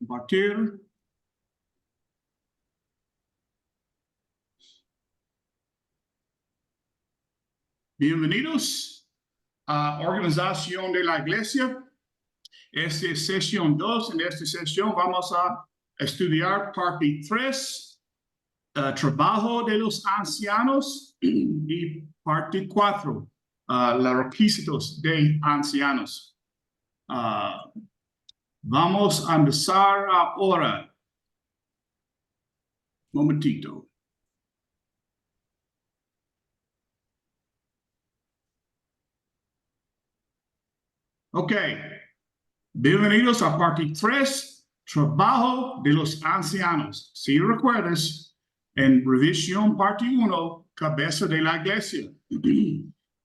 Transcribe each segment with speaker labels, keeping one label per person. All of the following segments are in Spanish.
Speaker 1: Compartir. Bienvenidos a Organización de la Iglesia. Esta es sesión 2. En esta sesión vamos a estudiar parte 3, trabajo de los ancianos, y parte 4, los requisitos de ancianos. Vamos a empezar ahora. Momentito. Ok. Bienvenidos a parte 3, trabajo de los ancianos. Si recuerdas, en revisión parte 1, cabeza de la iglesia.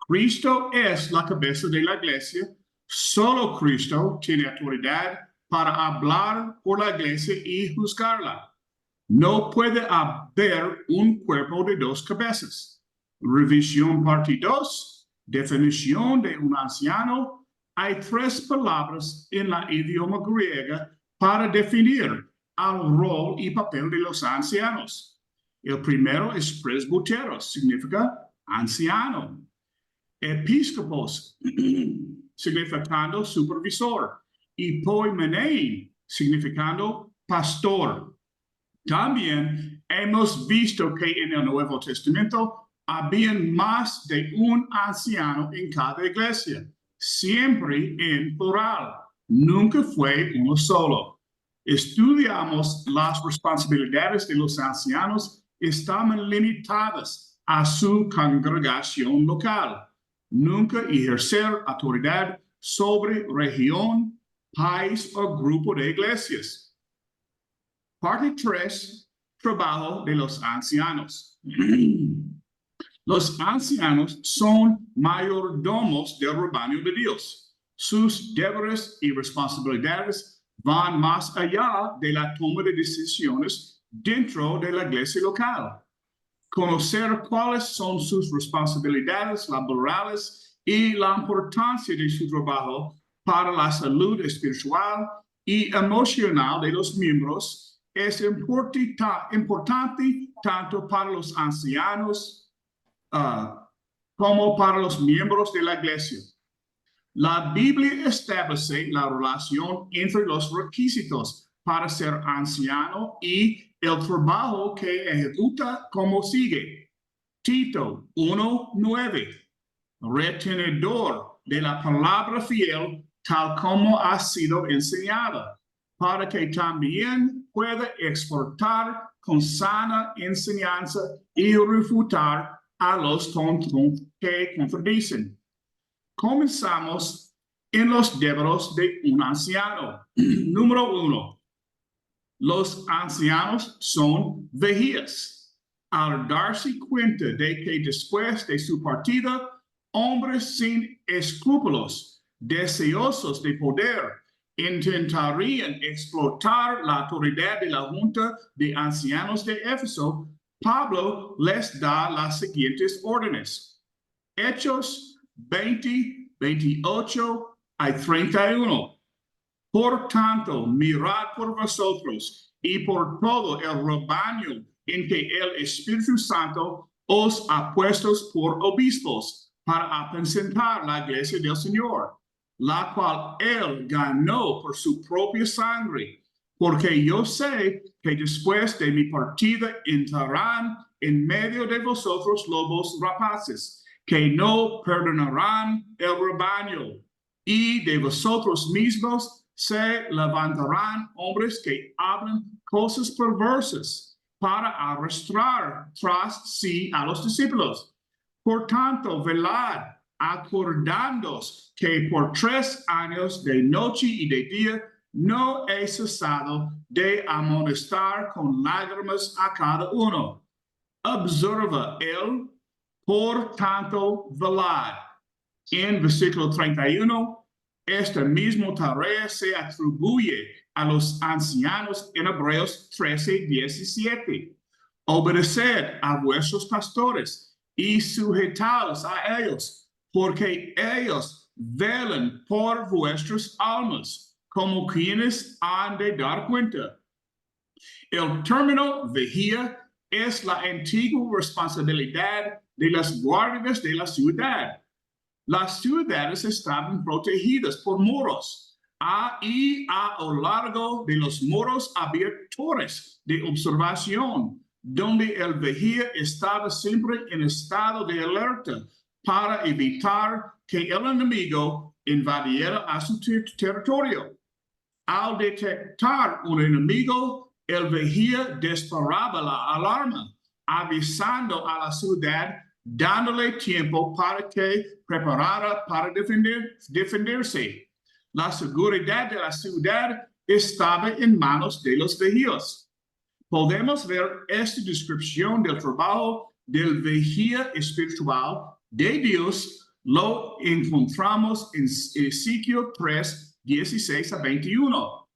Speaker 1: Cristo es la cabeza de la iglesia. Solo Cristo tiene autoridad para hablar por la iglesia y juzgarla. No puede haber un cuerpo de 2 cabezas. Revisión parte 2, definición de un anciano. Hay 3 palabras en la idioma griega para definir el rol y papel de los ancianos. El primero es presbúteros, significa anciano. Episcopos, significando supervisor. Y poimenein, significando pastor. También hemos visto que en el Nuevo Testamento habían más de un anciano en cada iglesia, siempre en plural, nunca fue uno solo. Estudiamos las responsabilidades de los ancianos estaban limitadas a su congregación local, nunca ejercer autoridad sobre región, país o grupo de iglesias. Parte 3, trabajo de los ancianos. Los ancianos son mayordomos del rebaño de Dios. Sus deberes y responsabilidades van más allá de la toma de decisiones dentro de la iglesia local. Conocer cuáles son sus responsabilidades laborales y la importancia de su trabajo para la salud espiritual y emocional de los miembros es importante tanto para los ancianos como para los miembros de la iglesia. La Biblia establece la relación entre los requisitos para ser anciano y el trabajo que ejecuta como sigue. Tito 1:9, retenedor de la palabra fiel tal como ha sido enseñada, para que también pueda exhortar con sana enseñanza y refutar a los que contradicen. Comenzamos en los deberes de un anciano. Número 1. Los ancianos son vigías. Al darse cuenta de que después de su partida, hombres sin escrúpulos, deseosos de poder, intentarían explotar la autoridad de la Junta de Ancianos de Éfeso, Pablo les da las siguientes órdenes. Hechos 20, 28 a 31. Por tanto, mirad por vosotros y por todo el rebaño en que el Espíritu Santo os ha puesto por obispos para apacentar la iglesia del Señor, la cual él ganó por su propia sangre, porque yo sé que después de mi partida entrarán en medio de vosotros lobos rapaces, que no perdonarán el rebaño, y de vosotros mismos se levantarán hombres que hablan cosas perversas para arrastrar tras sí a los discípulos. Por tanto, velad, acordándoos que por 3 años de noche y de día no he cesado de amonestar con lágrimas a cada uno. Observa él, por tanto, velad. En versículo 31, esta misma tarea se atribuye a los ancianos en Hebreos 13:17. Obedeced a vuestros pastores y sujetaos a ellos, porque ellos velan por vuestras almas, como quienes han de dar cuenta. El término vigía es la antigua responsabilidad de las guardias de la ciudad. Las ciudades estaban protegidas por muros y a lo largo de los muros había torres de observación donde el vigía estaba siempre en estado de alerta para evitar que el enemigo invadiera a su territorio. Al detectar un enemigo, el vigía disparaba la alarma, avisando a la ciudad, dándole tiempo para que preparara para defenderse. La seguridad de la ciudad estaba en manos de los vigías. Podemos ver esta descripción del trabajo del vigía espiritual de Dios. Lo encontramos en Ezequiel 3, 16 a 21.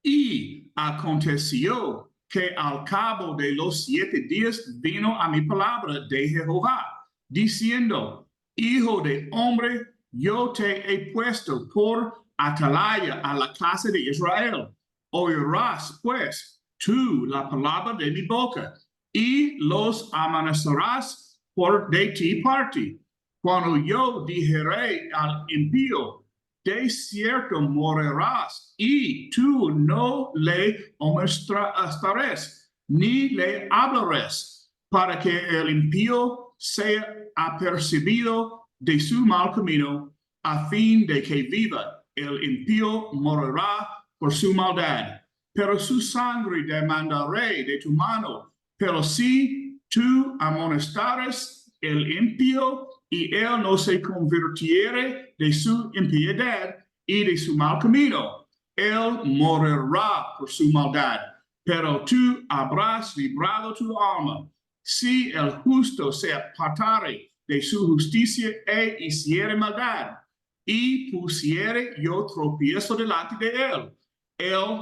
Speaker 1: Y aconteció que al cabo de los 7 días vino a mi palabra de Jehová, diciendo: Hijo de hombre, yo te he puesto por atalaya a la casa de Israel. Oirás pues tú la palabra de mi boca y los amanecerás por de ti parte. Cuando yo dijere al impío: de cierto morirás, y tú no le amonestarás, ni le hablarás, para que el impío sea apercibido de su mal camino, a fin de que viva. El impío morirá por su maldad, pero su sangre demandaré de tu mano. Pero si tú amonestares el impío, y él no se convirtiere de su impiedad y de su mal camino, él morirá por su maldad, pero tú habrás librado tu alma. Si el justo se apartare de su justicia e hiciere maldad, y pusiere yo tropiezo delante de él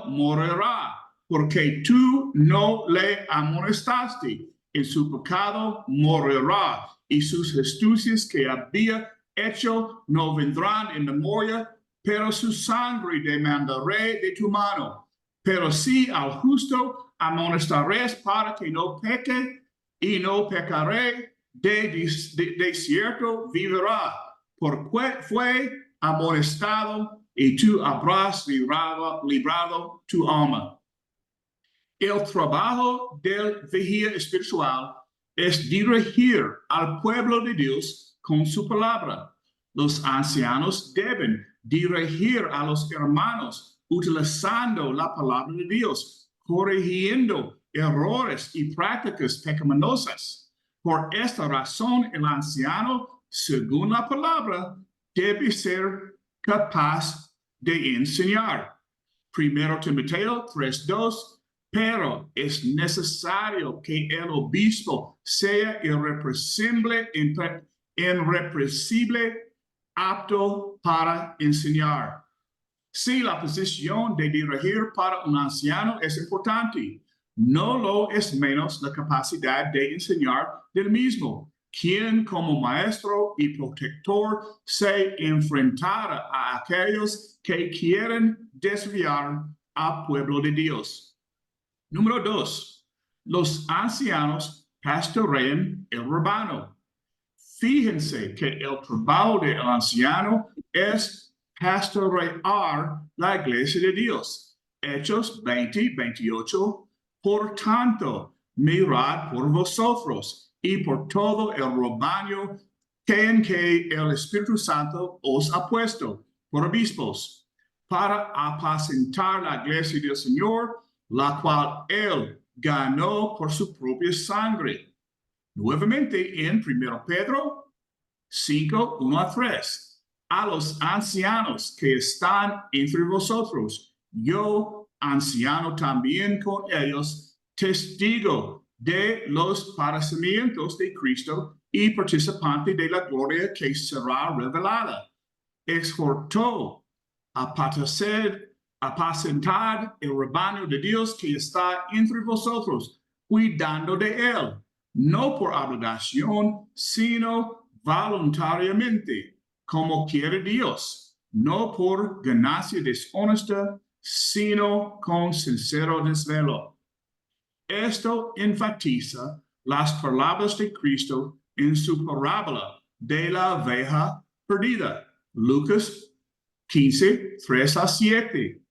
Speaker 1: morirá, porque tú no le amonestaste. En su pecado morirá, y sus astucias que había hecho no vendrán en memoria, pero su sangre demandaré de tu mano. Pero si al justo amonestarás para que no peque, y no pecaré, de cierto vivirá, porque fue amonestado, y tú habrás librado tu alma. El trabajo del vigía espiritual es dirigir al pueblo de Dios con su palabra. Los ancianos deben dirigir a los hermanos utilizando la palabra de Dios, corrigiendo errores y prácticas pecaminosas. Por esta razón, el anciano, según la palabra, debe ser capaz de enseñar. 1 Timoteo 3:2. Pero es necesario que el obispo sea irreprensible, apto para enseñar. Si la posición de dirigir para un anciano es importante, no lo es menos la capacidad de enseñar del mismo, quien como maestro y protector se enfrentara a aquellos que quieren desviar al pueblo de Dios. Número 2, los ancianos pastorean el rebaño. Fíjense que el trabajo del anciano es pastorear la iglesia de Dios. Hechos 20:28. Por tanto, mirad por vosotros y por todo el rebaño en que el Espíritu Santo os ha puesto por obispos, para apacentar la iglesia del Señor, la cual él ganó por su propia sangre. Nuevamente en 1 Pedro 5:1-3. A los ancianos que están entre vosotros, yo, anciano también con ellos, testigo de los padecimientos de Cristo y participante de la gloria que será revelada. Exhortó a apacentar el rebaño de Dios que está entre vosotros, cuidando de él, no por obligación, sino voluntariamente, como quiere Dios, no por ganancia deshonesta, sino con sincero desvelo. Esto enfatiza las palabras de Cristo en su parábola de la oveja perdida, Lucas 15, 3-7.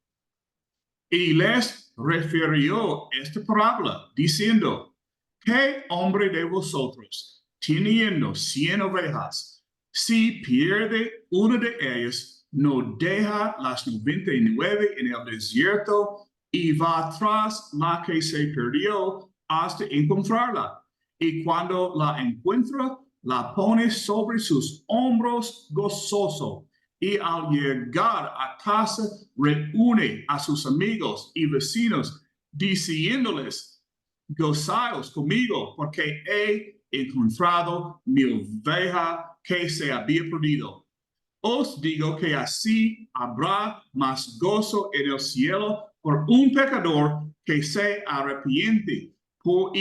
Speaker 1: Y les refirió esta parábola, diciendo, ¿qué hombre de vosotros, teniendo 100 ovejas, si pierde una de ellas, no deja las 99 en el desierto y va tras la que se perdió hasta encontrarla? Y cuando la encuentra, la pone sobre sus hombros gozoso. Y al llegar a casa, reúne a sus amigos y vecinos, diciéndoles, gozaos conmigo, porque he encontrado mi oveja que se había perdido. Os digo que así habrá más gozo en el cielo por un pecador que se arrepiente por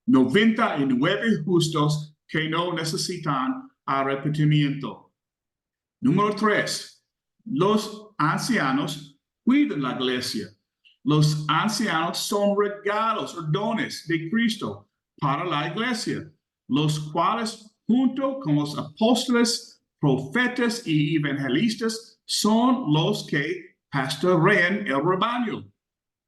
Speaker 1: 99 justos que no necesitan arrepentimiento. Número 3. Los ancianos cuidan la iglesia. Los ancianos son regalos o dones de Cristo para la iglesia, los cuales junto con los apóstoles, profetas y evangelistas son los que pastorean el rebaño.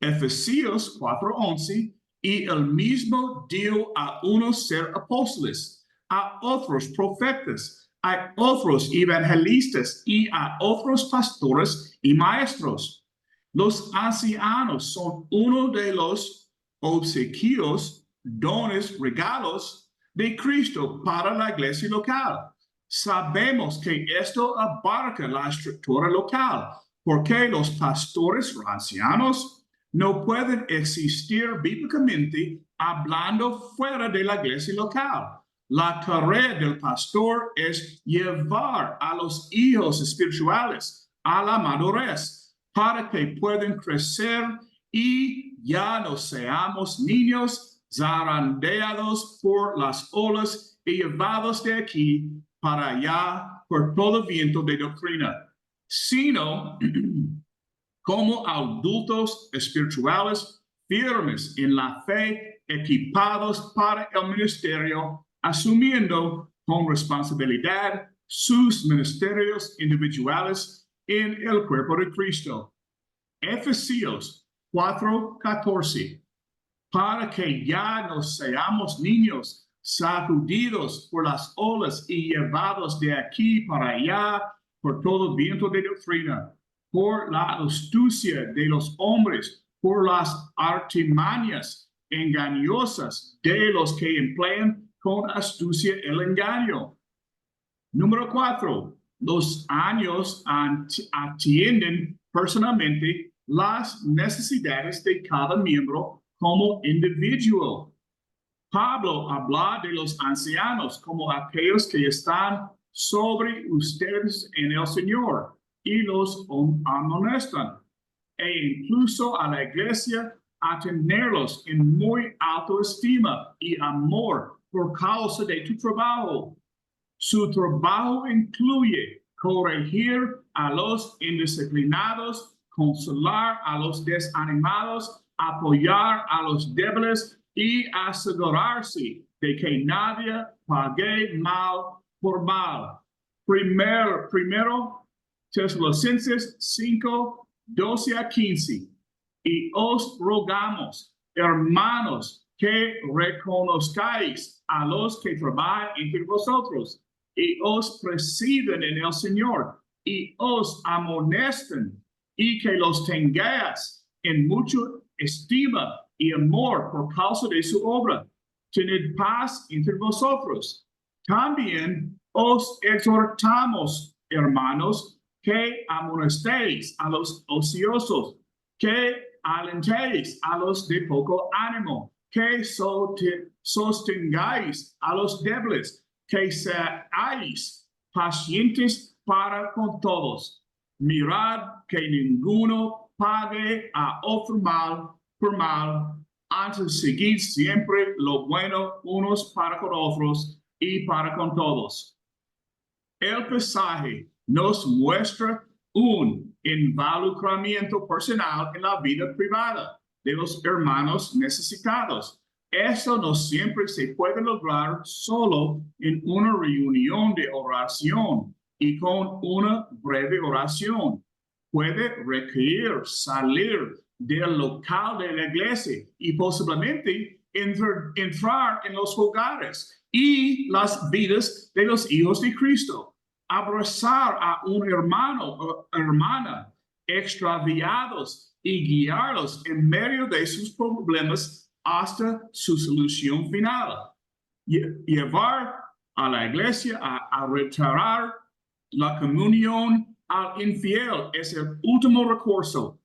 Speaker 1: Efesios 4:11, y el mismo dio a unos ser apóstoles, a otros profetas, a otros evangelistas y a otros pastores y maestros. Los ancianos son uno de los obsequios, dones, regalos de Cristo para la iglesia local. Sabemos que esto abarca la estructura local, porque los pastores ancianos no pueden existir bíblicamente hablando fuera de la iglesia local. La tarea del pastor es llevar a los hijos espirituales a la madurez para que puedan crecer y ya no seamos niños zarandeados por las olas y llevados de aquí para allá por todo viento de doctrina, sino como adultos espirituales firmes en la fe, equipados para el ministerio, asumiendo con responsabilidad sus ministerios individuales en el cuerpo de Cristo. Efesios 4:14. Para que ya no seamos niños sacudidos por las olas y llevados de aquí para allá por todo viento de doctrina, por la astucia de los hombres, por las artimañas engañosas de los que emplean con astucia el engaño. Número 4. Los años atienden personalmente las necesidades de cada miembro como individuo. Pablo habla de los ancianos como aquellos que están sobre ustedes en el Señor y los amonestan, e incluso a la iglesia a tenerlos en muy alta estima y amor por causa de tu trabajo. Su trabajo incluye corregir a los indisciplinados, consolar a los desanimados, apoyar a los débiles y asegurarse de que nadie pague mal por mal. Primero Tesalonicenses 5:12-15. Y os rogamos, hermanos, que reconozcáis a los que trabajan entre vosotros y os presiden en el Señor y os amonesten, y que los tengáis en mucha estima y amor por causa de su obra. Tened paz entre vosotros. También os exhortamos, hermanos, que amonestéis a los ociosos, que alentéis a los de poco ánimo, que sostengáis a los débiles, que seáis pacientes para con todos. Mirad que ninguno pague a otro mal por mal, antes seguid siempre lo bueno unos para con otros y para con todos. El pasaje nos muestra un involucramiento personal en la vida privada de los hermanos necesitados. Eso no siempre se puede lograr solo en una reunión de oración y con una breve oración. Puede requerir salir del local de la iglesia y posiblemente entrar en los hogares y las vidas de los hijos de Cristo. Abrazar a un hermano o hermana extraviados y guiarlos en medio de sus problemas hasta su solución final. Llevar a la iglesia a retirar la comunión al infiel es el último recurso.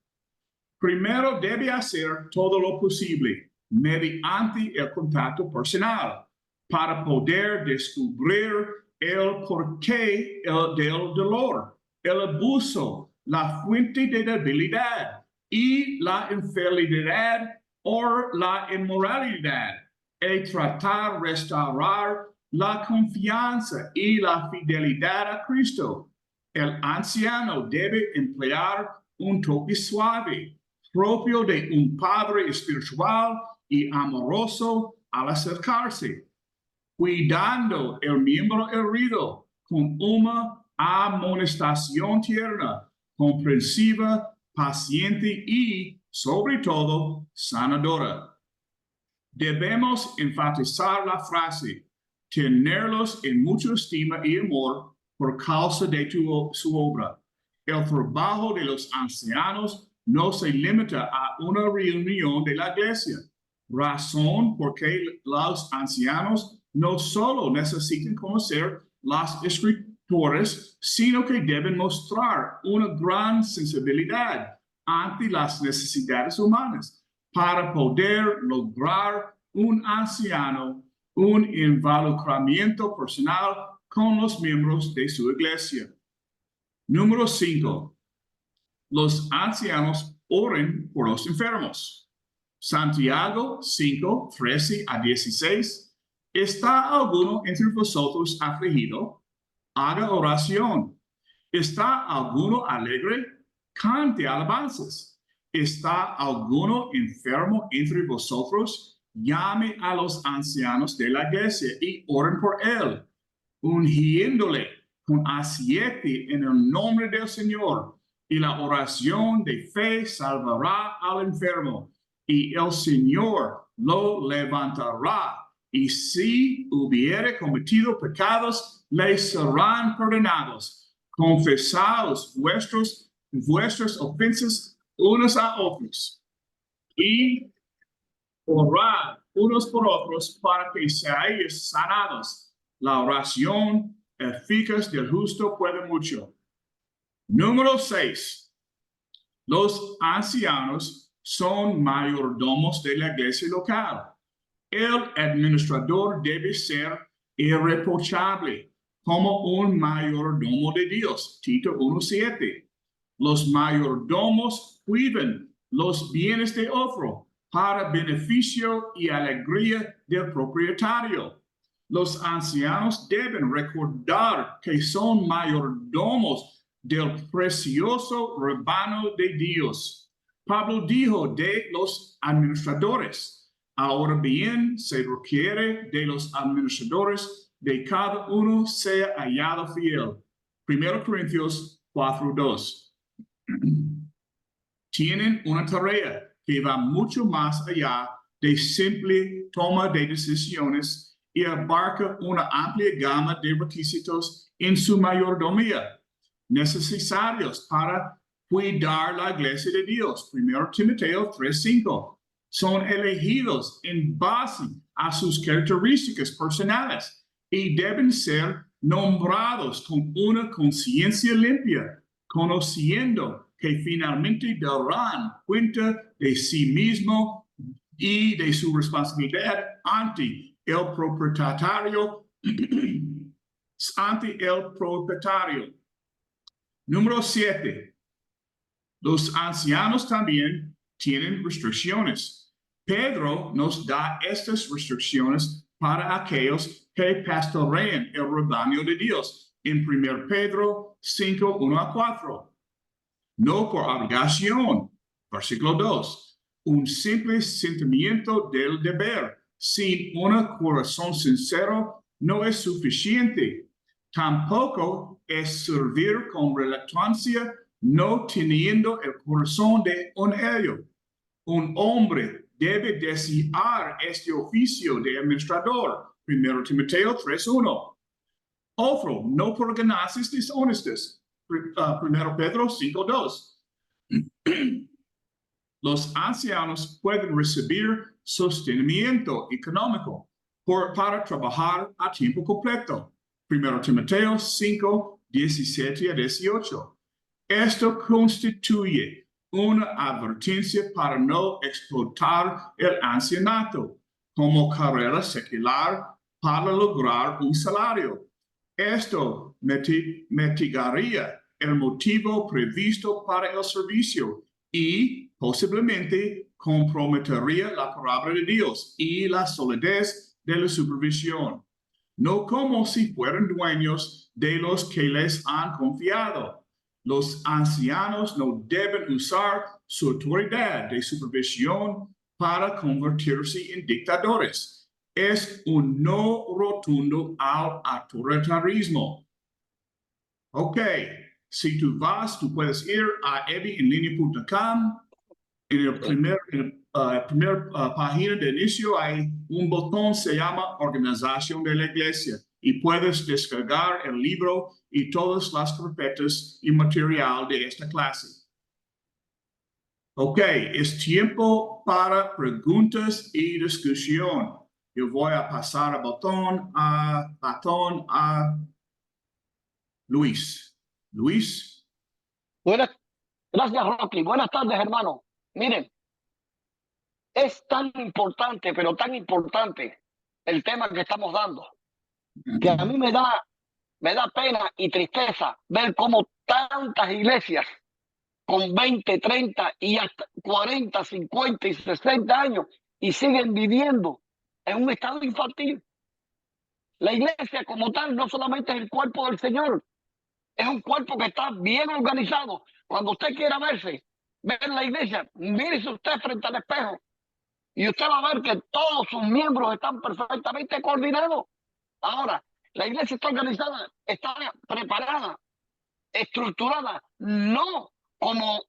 Speaker 1: Primero debe hacer todo lo posible mediante el contacto personal para poder descubrir el porqué del dolor, el abuso, la fuente de debilidad y la infidelidad o la inmoralidad, y tratar de restaurar la confianza y la fidelidad a Cristo. El anciano debe emplear un toque suave, propio de un padre espiritual y amoroso al acercarse, cuidando el miembro herido con una amonestación tierna, comprensiva, paciente y, sobre todo, sanadora. Debemos enfatizar la frase, tenerlos en mucha estima y amor por causa de su obra. El trabajo de los ancianos no se limita a una reunión de la iglesia, razón porque los ancianos no solo necesitan conocer las escrituras, sino que deben mostrar una gran sensibilidad ante las necesidades humanas para poder lograr un anciano, un involucramiento personal con los miembros de su iglesia. Número 5. Los ancianos oren por los enfermos. Santiago 5, 13 a 16. ¿Está alguno entre vosotros afligido? Haga oración. ¿Está alguno alegre? Cante alabanzas. ¿Está alguno enfermo entre vosotros? Llame a los ancianos de la iglesia y oren por él, ungiéndole con aceite en el nombre del Señor. Y la oración de fe salvará al enfermo, y el Señor lo levantará. Y si hubiere cometido pecados, le serán perdonados. Confesaos vuestras ofensas unos a otros, y orad unos por otros para que seáis sanados. La oración eficaz del justo puede mucho. Número 6. Los ancianos son mayordomos de la iglesia local. El administrador debe ser irreprochable como un mayordomo de Dios. Tito 1:7. Los mayordomos cuidan los bienes de otro para beneficio y alegría del propietario. Los ancianos deben recordar que son mayordomos del precioso rebaño de Dios. Pablo dijo de los administradores: ahora bien, se requiere de los administradores de cada uno sea hallado fiel. 1 Corintios 4:2. Tienen una tarea que va mucho más allá de simple toma de decisiones y abarca una amplia gama de requisitos en su mayordomía, necesarios para cuidar la iglesia de Dios. 1 Timoteo 3:5. Son elegidos en base a sus características personales y deben ser nombrados con una conciencia limpia, conociendo que finalmente darán cuenta de sí mismo y de su responsabilidad ante el propietario. Número 7. Los ancianos también tienen restricciones. Pedro nos da estas restricciones para aquellos que pastorean el rebaño de Dios. en 1 Pedro 5, 1 a 4. No por obligación, versículo 2, un simple sentimiento del deber, sin un corazón sincero, no es suficiente. Tampoco es servir con reluctancia, no teniendo el corazón de un ello. Un hombre debe desear este oficio de administrador. 1 Timoteo 3:1. Otro, no por ganancias deshonestas. 1 Pedro 5:2. Los ancianos pueden recibir sostenimiento económico para trabajar a tiempo completo. 1 Timoteo 5:17 a 18. Esto constituye una advertencia para no explotar el ancianato como carrera secular para lograr un salario. Esto mitigaría el motivo previsto para el servicio y posiblemente comprometería la palabra de Dios y la solidez de la supervisión. No como si fueran dueños de los que les han confiado. Los ancianos no deben usar su autoridad de supervisión para convertirse en dictadores. Es un no rotundo al autoritarismo. Ok, si tú vas, tú puedes ir a evienlinea.com. En el primer página de inicio hay un botón, se llama Organización de la Iglesia, y puedes descargar el libro y todas las carpetas y material de esta clase. Ok, es tiempo para preguntas y discusión. Yo voy a pasar el botón a Luis. Luis.
Speaker 2: Gracias, Rocky. Buenas tardes, hermano. Miren, es tan importante, pero tan importante el tema que estamos dando, que a mí me da pena y tristeza ver cómo tantas iglesias con 20, 30 y hasta 40, 50 y 60 años y siguen viviendo en un estado infantil. La iglesia como tal no solamente es el cuerpo del Señor, es un cuerpo que está bien organizado. Cuando usted quiera ver la iglesia, mírese usted frente al espejo y usted va a ver que todos sus miembros están perfectamente coordinados. Ahora, la iglesia está organizada, está preparada, estructurada, no como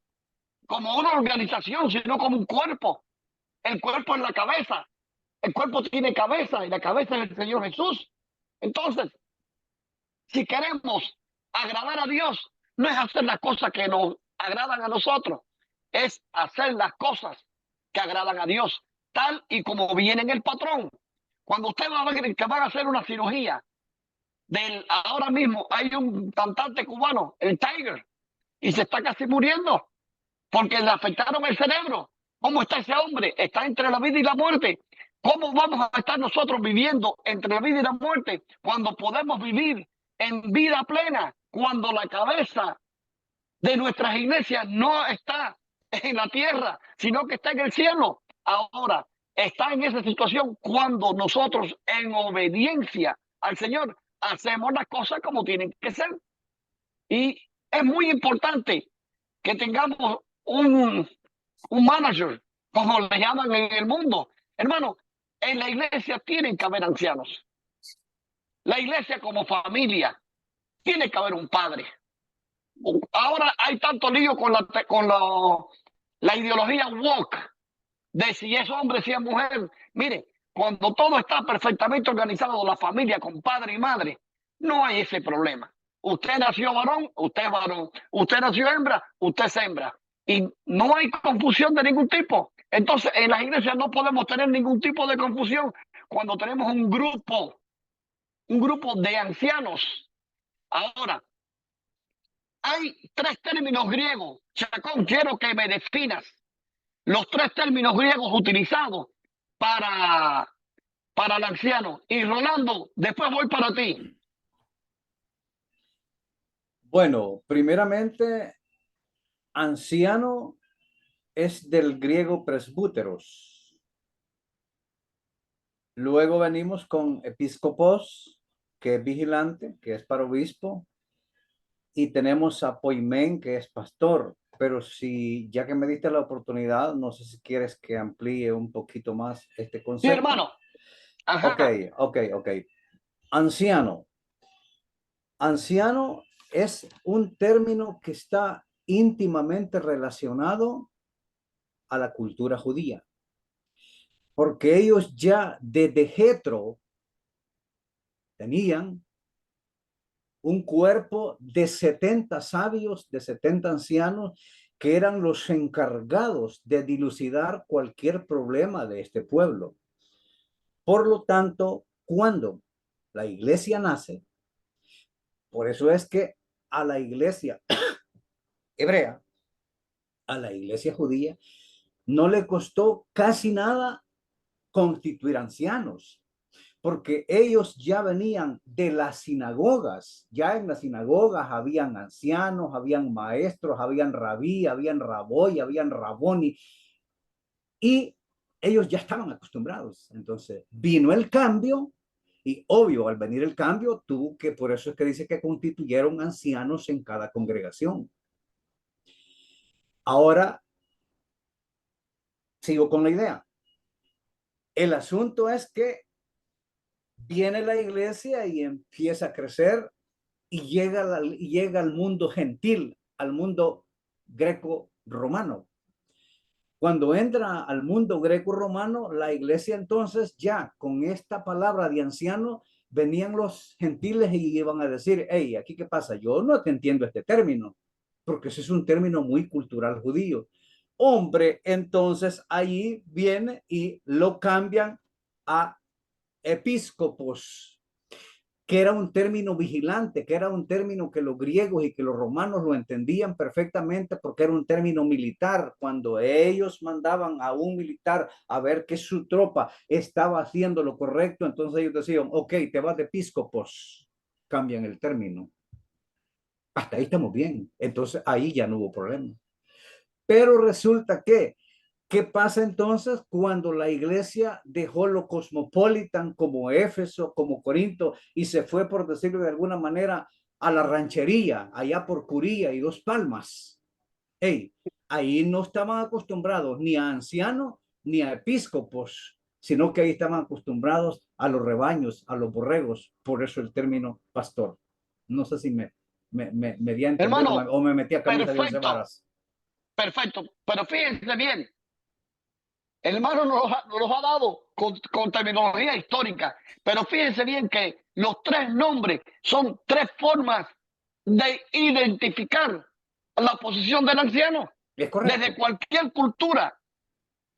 Speaker 2: una organización, sino como un cuerpo. El cuerpo es la cabeza. El cuerpo tiene cabeza y la cabeza es el Señor Jesús. Entonces, si queremos agradar a Dios, no es hacer las cosas que nos agradan a nosotros, es hacer las cosas que agradan a Dios, tal y como viene en el patrón. Cuando usted va a ver que van a hacer una cirugía, ahora mismo hay un cantante cubano, el Tiger, y se está casi muriendo porque le afectaron el cerebro. ¿Cómo está ese hombre? Está entre la vida y la muerte. ¿Cómo vamos a estar nosotros viviendo entre la vida y la muerte cuando podemos vivir en vida plena, cuando la cabeza de nuestras iglesias no está en la tierra, sino que está en el cielo? Ahora, está en esa situación cuando nosotros, en obediencia al Señor, hacemos las cosas como tienen que ser. Y es muy importante que tengamos un manager, como le llaman en el mundo. Hermano, en la iglesia tienen que haber ancianos. La iglesia como familia, tiene que haber un padre. Ahora hay tanto lío con la ideología woke, de si es hombre, si es mujer. Mire, cuando todo está perfectamente organizado, la familia con padre y madre, no hay ese problema. Usted nació varón, usted es varón. Usted nació hembra, usted es hembra. Y no hay confusión de ningún tipo. Entonces, en las iglesias no podemos tener ningún tipo de confusión cuando tenemos un grupo de ancianos. Ahora, hay 3 términos griegos. Chacón, quiero que me definas los 3 términos griegos utilizados para el anciano. Y Rolando, después voy para ti.
Speaker 3: Bueno, primeramente, anciano es del griego presbúteros. Luego venimos con episcopos, que es vigilante, que es para obispo, y tenemos a Poimén, que es pastor. Pero si, ya que me diste la oportunidad, no sé si quieres que amplíe un poquito más este
Speaker 2: Sí,
Speaker 3: concepto.
Speaker 2: hermano.
Speaker 3: Ok,
Speaker 2: Ajá.
Speaker 3: ok. Anciano. Anciano es un término que está íntimamente relacionado a la cultura judía, porque ellos ya desde Jetro tenían un cuerpo de 70 sabios, de 70 ancianos, que eran los encargados de dilucidar cualquier problema de este pueblo. Por lo tanto, cuando la iglesia nace, por eso es que a la iglesia hebrea, a la iglesia judía, no le costó casi nada constituir ancianos, porque ellos ya venían de las sinagogas. Ya en las sinagogas habían ancianos, habían maestros, habían rabí, habían raboy, habían raboni, y ellos ya estaban acostumbrados. Entonces vino el cambio, y obvio, al venir el cambio, tuvo que, por eso es que dice que constituyeron ancianos en cada congregación. Ahora sigo con la idea. El asunto es que viene la iglesia y empieza a crecer y llega al mundo gentil, al mundo greco-romano. Cuando entra al mundo greco-romano, la iglesia entonces ya con esta palabra de anciano, venían los gentiles y iban a decir, hey, ¿aquí qué pasa? Yo no te entiendo este término, porque ese es un término muy cultural judío. Hombre, entonces ahí viene y lo cambian a episcopos, que era un término vigilante, que era un término que los griegos y que los romanos lo entendían perfectamente porque era un término militar. Cuando ellos mandaban a un militar a ver que su tropa estaba haciendo lo correcto, entonces ellos decían, ok, te vas de episcopos, cambian el término. Hasta ahí estamos bien. Entonces ahí ya no hubo problema. Pero resulta que ¿qué pasa entonces cuando la iglesia dejó lo cosmopolitan como Éfeso, como Corinto, y se fue, por decirlo de alguna manera, a la ranchería, allá por Curía y Dos Palmas? Hey, ahí no estaban acostumbrados ni a ancianos ni a episcopos, sino que ahí estaban acostumbrados a los rebaños, a los borregos. Por eso el término pastor. No sé si me di a entender
Speaker 2: Hermano,
Speaker 3: o me metí a camisa de once
Speaker 2: perfecto,
Speaker 3: varas.
Speaker 2: perfecto. Pero fíjense bien, el hermano nos los ha dado con terminología histórica. Pero fíjense bien que los tres nombres son tres formas de identificar la posición del anciano.
Speaker 3: Es
Speaker 2: Desde
Speaker 3: correcto.
Speaker 2: cualquier cultura.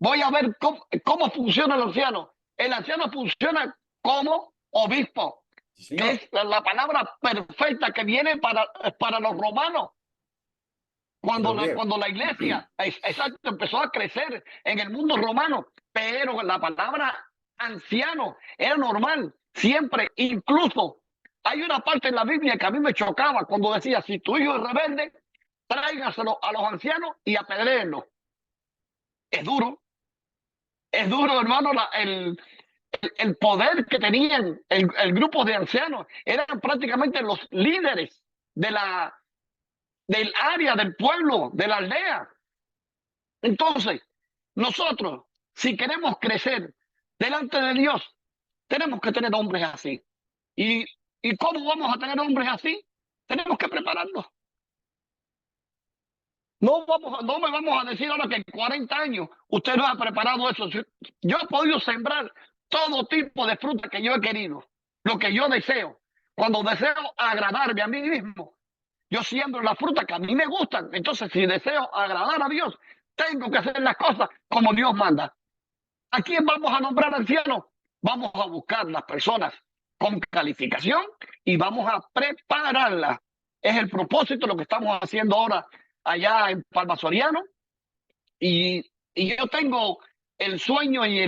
Speaker 2: Voy a ver cómo funciona el anciano. El anciano funciona como obispo,
Speaker 3: Sí,
Speaker 2: que
Speaker 3: señor.
Speaker 2: es la palabra perfecta que viene para los romanos.
Speaker 3: Y los griegos.
Speaker 2: Cuando la iglesia exacto, empezó a crecer en el mundo romano, pero la palabra anciano era normal, siempre, incluso hay una parte en la Biblia que a mí me chocaba cuando decía, si tu hijo es rebelde, tráigaselo a los ancianos y apedréenlo. Es duro, hermano, el poder que tenían el grupo de ancianos. Eran prácticamente los líderes del área, del pueblo, de la aldea. Entonces, nosotros, si queremos crecer delante de Dios, tenemos que tener hombres así. ¿Y, y cómo vamos a tener hombres así? Tenemos que prepararnos. No me vamos a decir ahora que en 40 años usted no ha preparado eso. Yo he podido sembrar todo tipo de fruta que yo he querido, lo que yo deseo. Cuando deseo agradarme a mí mismo, yo siembro las frutas que a mí me gustan. Entonces, si deseo agradar a Dios, tengo que hacer las cosas como Dios manda. ¿A quién vamos a nombrar anciano? Vamos a buscar las personas con calificación y vamos a prepararlas. Es el propósito de lo que estamos haciendo ahora allá en Palma Soriano. Y yo tengo el sueño y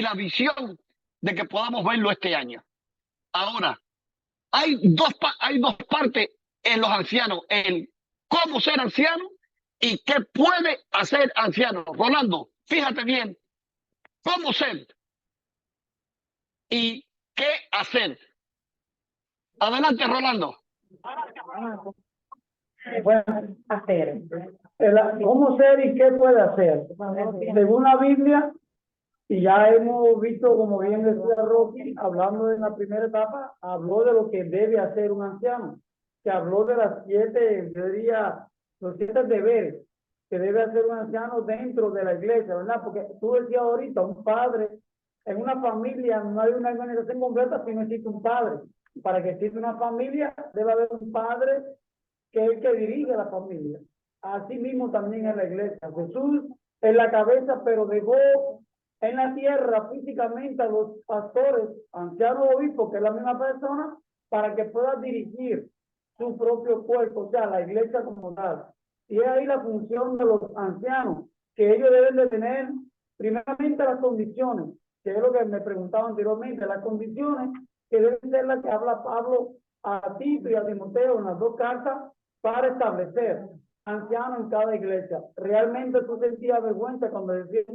Speaker 2: la visión de que podamos verlo este año. Ahora, hay dos partes en los ancianos: el cómo ser anciano y qué puede hacer anciano. Rolando, fíjate bien, cómo ser y qué hacer. Adelante, Rolando.
Speaker 4: Bueno, hacer. ¿Cómo ser y qué puede hacer? Según la Biblia, y ya hemos visto, como bien decía Rocky, hablando de la primera etapa, habló de lo que debe hacer un anciano, que habló de las 7, yo diría, los 7 deberes que debe hacer un anciano dentro de la iglesia, ¿verdad? Porque tú decías ahorita, un padre, en una familia no hay una organización completa si no existe un padre. Para que exista una familia, debe haber un padre que es el que dirige la familia. Así mismo también en la iglesia. Jesús es la cabeza, pero dejó en la tierra físicamente a los pastores, ancianos o obispos, que es la misma persona, para que pueda dirigir su propio cuerpo, o sea, la iglesia como tal. Y es ahí la función de los ancianos, que ellos deben de tener primeramente las condiciones, que es lo que me preguntaba anteriormente, las condiciones que deben ser las que habla Pablo a Tito y a Timoteo en las 2 cartas, para establecer ancianos en cada iglesia. Realmente tú sentías vergüenza cuando decías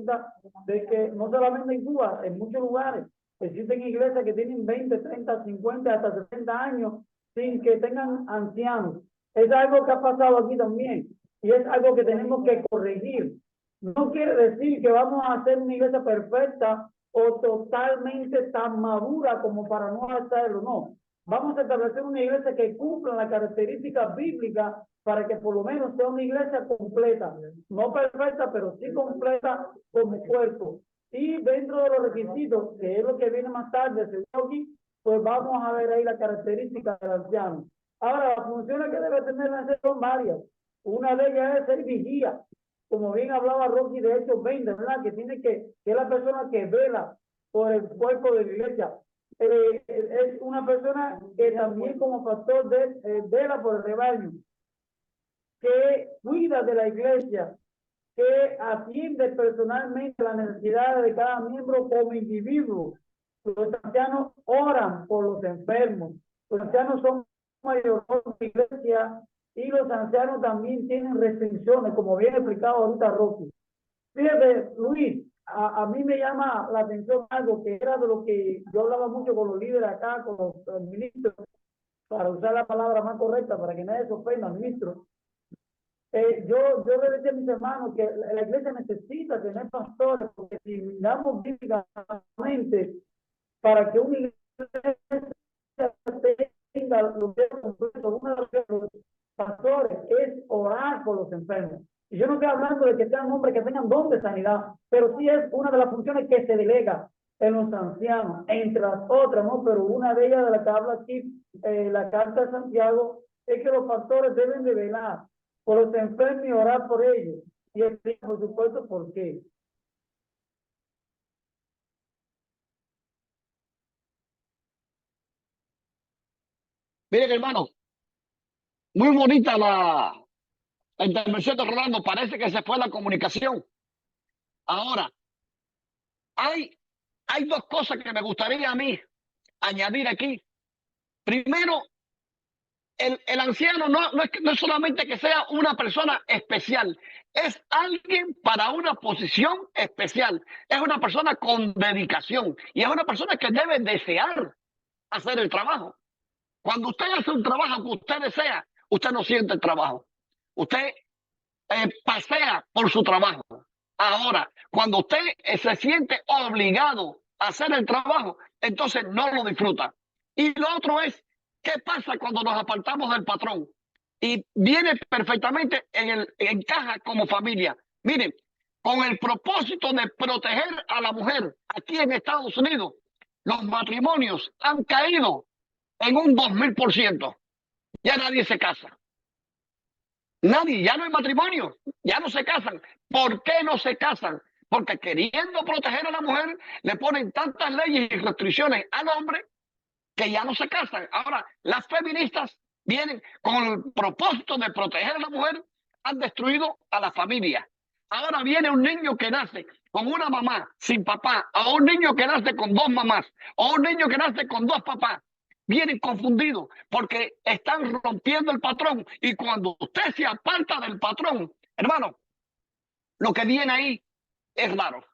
Speaker 4: de que no solamente en Cuba, en muchos lugares existen iglesias que tienen 20, 30, 50, hasta 70 años sin que tengan ancianos. Es algo que ha pasado aquí también y es algo que tenemos que corregir. No quiere decir que vamos a hacer una iglesia perfecta o totalmente tan madura como para no hacerlo, no. Vamos a establecer una iglesia que cumpla las características bíblicas para que por lo menos sea una iglesia completa, no perfecta, pero sí completa como cuerpo. Y dentro de los requisitos, que es lo que viene más tarde, según aquí, pues vamos a ver ahí las características del anciano. Ahora, las funciones que debe tener la iglesia son varias. Una de ellas es ser vigía, como bien hablaba Rocky de Hechos 20, ¿verdad? Que es la persona que vela por el cuerpo de la iglesia. Es una persona que también como pastor vela por el rebaño, que cuida de la iglesia, que atiende personalmente las necesidades de cada miembro como individuo. Los ancianos oran por los enfermos. Los ancianos son mayordomos de la iglesia y los ancianos también tienen restricciones, como bien explicado ahorita Rocky. Fíjate, Luis, a mí me llama la atención algo que era de lo que yo hablaba mucho con los líderes acá, con los ministros, para usar la palabra más correcta, para que nadie se ofenda, ministro. Yo le decía a mis hermanos que la iglesia necesita tener pastores, porque si miramos bíblicamente, para que una iglesia tenga los dedos completos, uno de los pastores es orar por los enfermos. Y yo no estoy hablando de que sean hombres que tengan don de sanidad, pero sí es una de las funciones que se delega en los ancianos, entre las otras, ¿no? Pero una de ellas de la que habla aquí, la carta de Santiago, es que los pastores deben de velar por los enfermos y orar por ellos. Y explica, por supuesto, por qué.
Speaker 2: Miren, hermano, muy bonita la intervención de Rolando. Parece que se fue la comunicación. Ahora, hay 2 cosas que me gustaría a mí añadir aquí. Primero, el anciano no es solamente que sea una persona especial, es alguien para una posición especial. Es una persona con dedicación y es una persona que debe desear hacer el trabajo. Cuando usted hace un trabajo que usted desea, usted no siente el trabajo. Usted pasea por su trabajo. Ahora, cuando usted se siente obligado a hacer el trabajo, entonces no lo disfruta. Y lo otro es, ¿qué pasa cuando nos apartamos del patrón? Y viene perfectamente encaja como familia. Miren, con el propósito de proteger a la mujer aquí en Estados Unidos, los matrimonios han caído en un 2000%. Ya nadie se casa. Nadie, ya no hay matrimonio, ya no se casan. ¿Por qué no se casan? Porque queriendo proteger a la mujer, le ponen tantas leyes y restricciones al hombre que ya no se casan. Ahora, las feministas vienen con el propósito de proteger a la mujer, han destruido a la familia. Ahora viene un niño que nace con una mamá sin papá, o un niño que nace con 2 mamás, o un niño que nace con 2 papás. Vienen confundidos porque están rompiendo el patrón. Y cuando usted se aparta del patrón, hermano, lo que viene ahí es raro.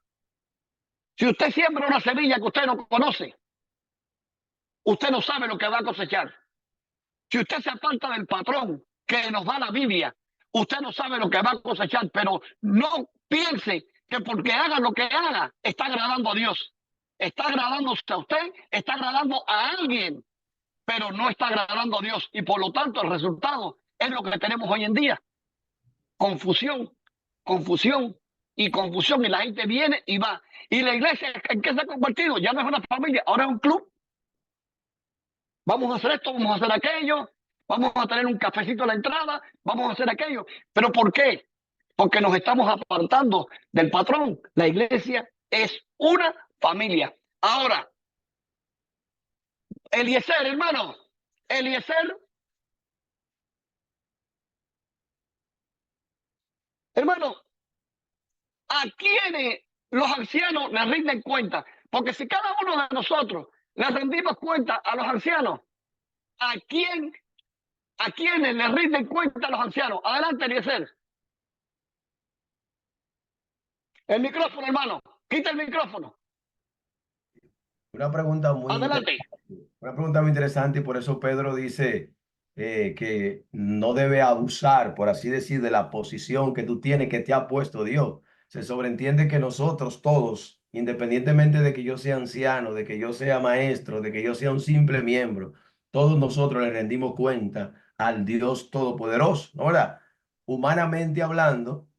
Speaker 2: Si usted siembra una semilla que usted no conoce, usted no sabe lo que va a cosechar. Si usted se aparta del patrón que nos da la Biblia, usted no sabe lo que va a cosechar, pero no piense que porque haga lo que haga, está agradando a Dios. Está agradándose a usted, está agradando a alguien, pero no está agradando a Dios. Y por lo tanto, el resultado es lo que tenemos hoy en día. Confusión, confusión y confusión. Y la gente viene y va. Y la iglesia, ¿en qué se ha convertido? Ya no es una familia, ahora es un club. Vamos a hacer esto, vamos a hacer aquello, vamos a tener un cafecito a la entrada, vamos a hacer aquello. ¿Pero por qué? Porque nos estamos apartando del patrón. La iglesia es una familia. Ahora, Eliezer, hermano, Eliezer, hermano, ¿a quiénes los ancianos les rinden cuenta? Porque si cada uno de nosotros le rendimos cuenta a los ancianos, ¿a quiénes les rinden cuenta a los ancianos? Adelante, Eliezer. El micrófono, hermano. Quita el micrófono.
Speaker 5: Una pregunta
Speaker 2: Adelante.
Speaker 5: una pregunta muy interesante y por eso Pedro dice que no debe abusar, por así decir, de la posición que tú tienes, que te ha puesto Dios. Se sobreentiende que nosotros todos, independientemente de que yo sea anciano, de que yo sea maestro, de que yo sea un simple miembro, todos nosotros le rendimos cuenta al Dios Todopoderoso, ¿no? ¿Verdad? Humanamente hablando,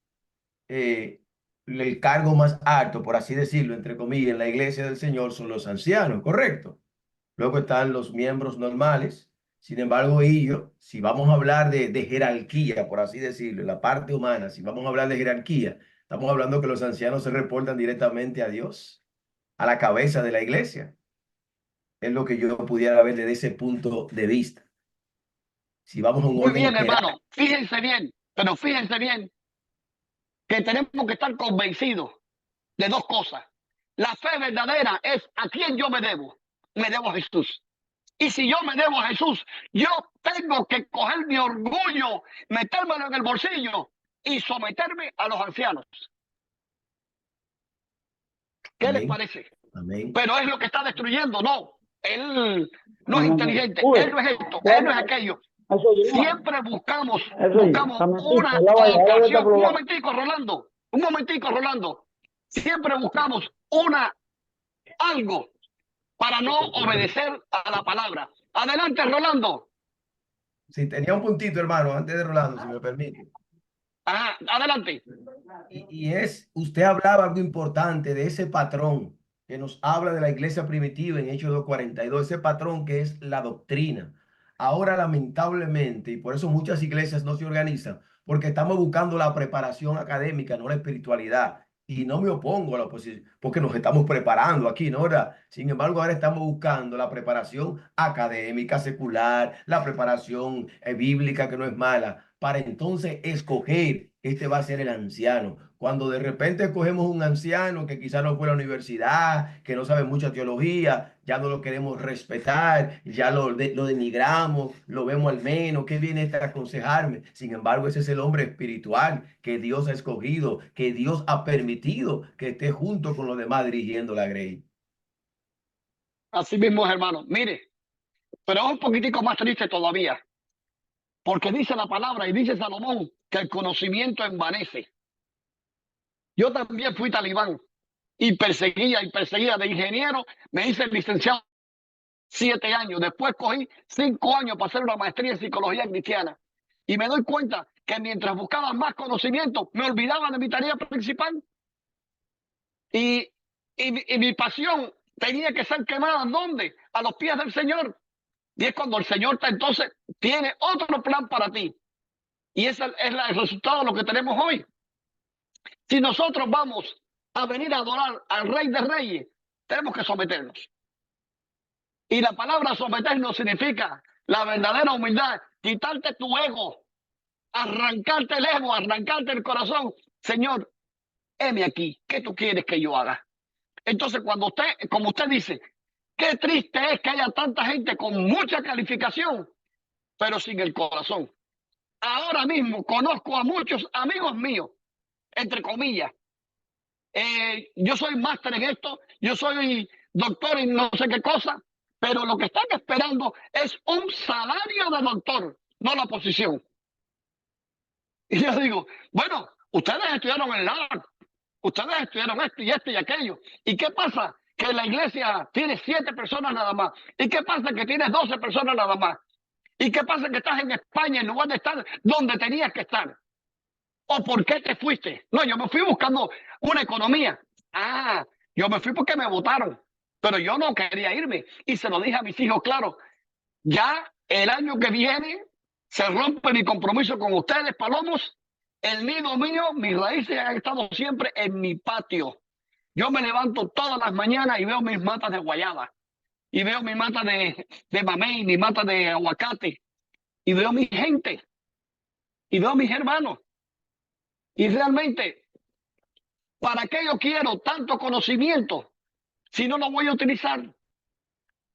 Speaker 5: el cargo más alto, por así decirlo, entre comillas, en la iglesia del Señor son los ancianos, ¿correcto? Luego están los miembros normales. Sin embargo, ellos, si vamos a hablar de jerarquía, por así decirlo, en la parte humana, si vamos a hablar de jerarquía, estamos hablando que los ancianos se reportan directamente a Dios, a la cabeza de la iglesia. Es lo que yo pudiera ver desde ese punto de vista. Si vamos a un
Speaker 2: Muy
Speaker 5: orden
Speaker 2: bien,
Speaker 5: jerárquico.
Speaker 2: hermano. Fíjense bien, pero fíjense bien que tenemos que estar convencidos de dos cosas. La fe verdadera es a quién yo me debo. Me debo a Jesús. Y si yo me debo a Jesús, yo tengo que coger mi orgullo, metérmelo en el bolsillo y someterme a los ancianos. ¿Qué les
Speaker 5: Amén.
Speaker 2: parece?
Speaker 5: Amén.
Speaker 2: Pero es lo que está destruyendo, no. Él no es
Speaker 4: No, no, no.
Speaker 2: inteligente,
Speaker 4: Uy,
Speaker 2: él no es esto, él no es aquello.
Speaker 4: eso yo.
Speaker 2: Siempre buscamos
Speaker 4: Eso sí,
Speaker 2: una
Speaker 4: la vaya, ahora vete
Speaker 2: ocasión.
Speaker 4: por
Speaker 2: Un
Speaker 4: lo
Speaker 2: momentico, Rolando. Un momentico, Rolando. Siempre buscamos algo para no obedecer a la palabra. Adelante, Rolando.
Speaker 5: Sí, tenía un puntito, hermano, antes de Rolando, si me permite.
Speaker 2: Ajá, adelante.
Speaker 5: Usted hablaba algo importante de ese patrón que nos habla de la iglesia primitiva en Hechos 2:42, ese patrón que es la doctrina. Ahora, lamentablemente, y por eso muchas iglesias no se organizan, porque estamos buscando la preparación académica, no la espiritualidad. Y no me opongo a la oposición, porque nos estamos preparando aquí, ¿no? ¿Verdad? Sin embargo, ahora estamos buscando la preparación académica, secular, la preparación bíblica, que no es mala, para entonces escoger, este va a ser el anciano. Cuando de repente escogemos un anciano que quizás no fue a la universidad, que no sabe mucha teología, ya no lo queremos respetar, ya lo denigramos, lo vemos al menos, ¿qué viene este a aconsejarme? Sin embargo, ese es el hombre espiritual que Dios ha escogido, que Dios ha permitido que esté junto con los demás dirigiendo la grey.
Speaker 2: Así mismo, hermano. Mire, pero es un poquitico más triste todavía. Porque dice la palabra y dice Salomón que el conocimiento envanece. Yo también fui talibán y perseguía de ingeniero. Me hice licenciado 7 años. Después cogí 5 años para hacer una maestría en psicología cristiana. Y me doy cuenta que mientras buscaba más conocimiento, me olvidaba de mi tarea principal. Y mi pasión tenía que ser quemada, ¿dónde? A los pies del Señor. Y es cuando el Señor entonces tiene otro plan para ti. Y ese es el resultado de lo que tenemos hoy. Si nosotros vamos a venir a adorar al Rey de Reyes, tenemos que someternos. Y la palabra someternos significa la verdadera humildad, quitarte tu ego, arrancarte el ego, arrancarte el corazón. Señor, heme aquí, ¿qué tú quieres que yo haga? Entonces, cuando como usted dice, qué triste es que haya tanta gente con mucha calificación, pero sin el corazón. Ahora mismo conozco a muchos amigos míos, entre comillas. Yo soy máster en esto, yo soy doctor en no sé qué cosa, pero lo que están esperando es un salario de doctor, no la posición. Y yo digo, bueno, ustedes estudiaron en la ustedes estudiaron esto y aquello. ¿Y qué pasa? Que la iglesia tiene 7 personas nada más. ¿Y qué pasa? Que tienes 12 personas nada más. ¿Y qué pasa? Que estás en España en lugar de estar donde tenías que estar. ¿O por qué te fuiste? No, yo me fui buscando una economía. Ah, yo me fui porque me votaron. Pero yo no quería irme. Y se lo dije a mis hijos, claro, ya el año que viene se rompe mi compromiso con ustedes, palomos. El nido mío, mis raíces han estado siempre en mi patio. Yo me levanto todas las mañanas y veo mis matas de guayaba. Y veo mi mata de mamey, mi mata de aguacate. Y veo mi gente. Y veo mis hermanos. Y realmente, ¿para qué yo quiero tanto conocimiento si no lo voy a utilizar?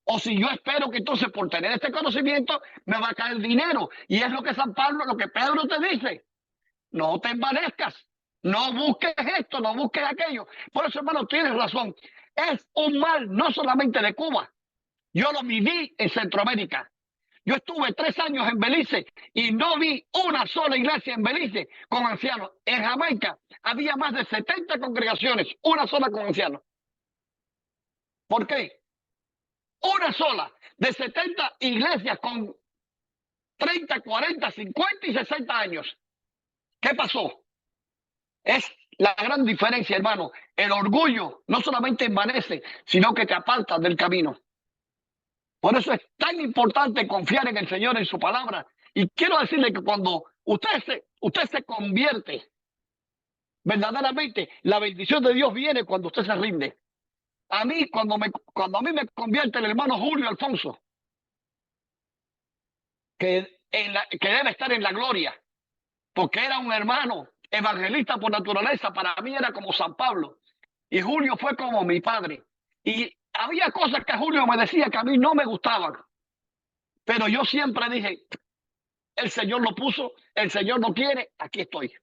Speaker 2: O si yo espero que entonces por tener este conocimiento me va a caer dinero. Y es lo que San Pablo, lo que Pedro te dice. No te envanezcas. No busques esto, no busques aquello. Por eso, hermano, tienes razón. Es un mal no solamente de Cuba. Yo lo viví en Centroamérica. Yo estuve 3 años en Belice y no vi una sola iglesia en Belice con ancianos. En Jamaica había más de 70 congregaciones, una sola con ancianos. ¿Por qué? Una sola de 70 iglesias con 30, 40, 50 y 60 años. ¿Qué pasó? Es la gran diferencia, hermano. El orgullo no solamente envanece, sino que te aparta del camino. Por eso es tan importante confiar en el Señor, en su palabra. Y quiero decirle que cuando usted se convierte, verdaderamente, la bendición de Dios viene cuando usted se rinde. A mí, cuando a mí me convierte el hermano Julio Alfonso, que debe estar en la gloria, porque era un hermano evangelista por naturaleza, para mí era como San Pablo. Y Julio fue como mi padre. Y había cosas que Julio me decía que a mí no me gustaban. Pero yo siempre dije, el Señor lo puso, el Señor no quiere, aquí estoy.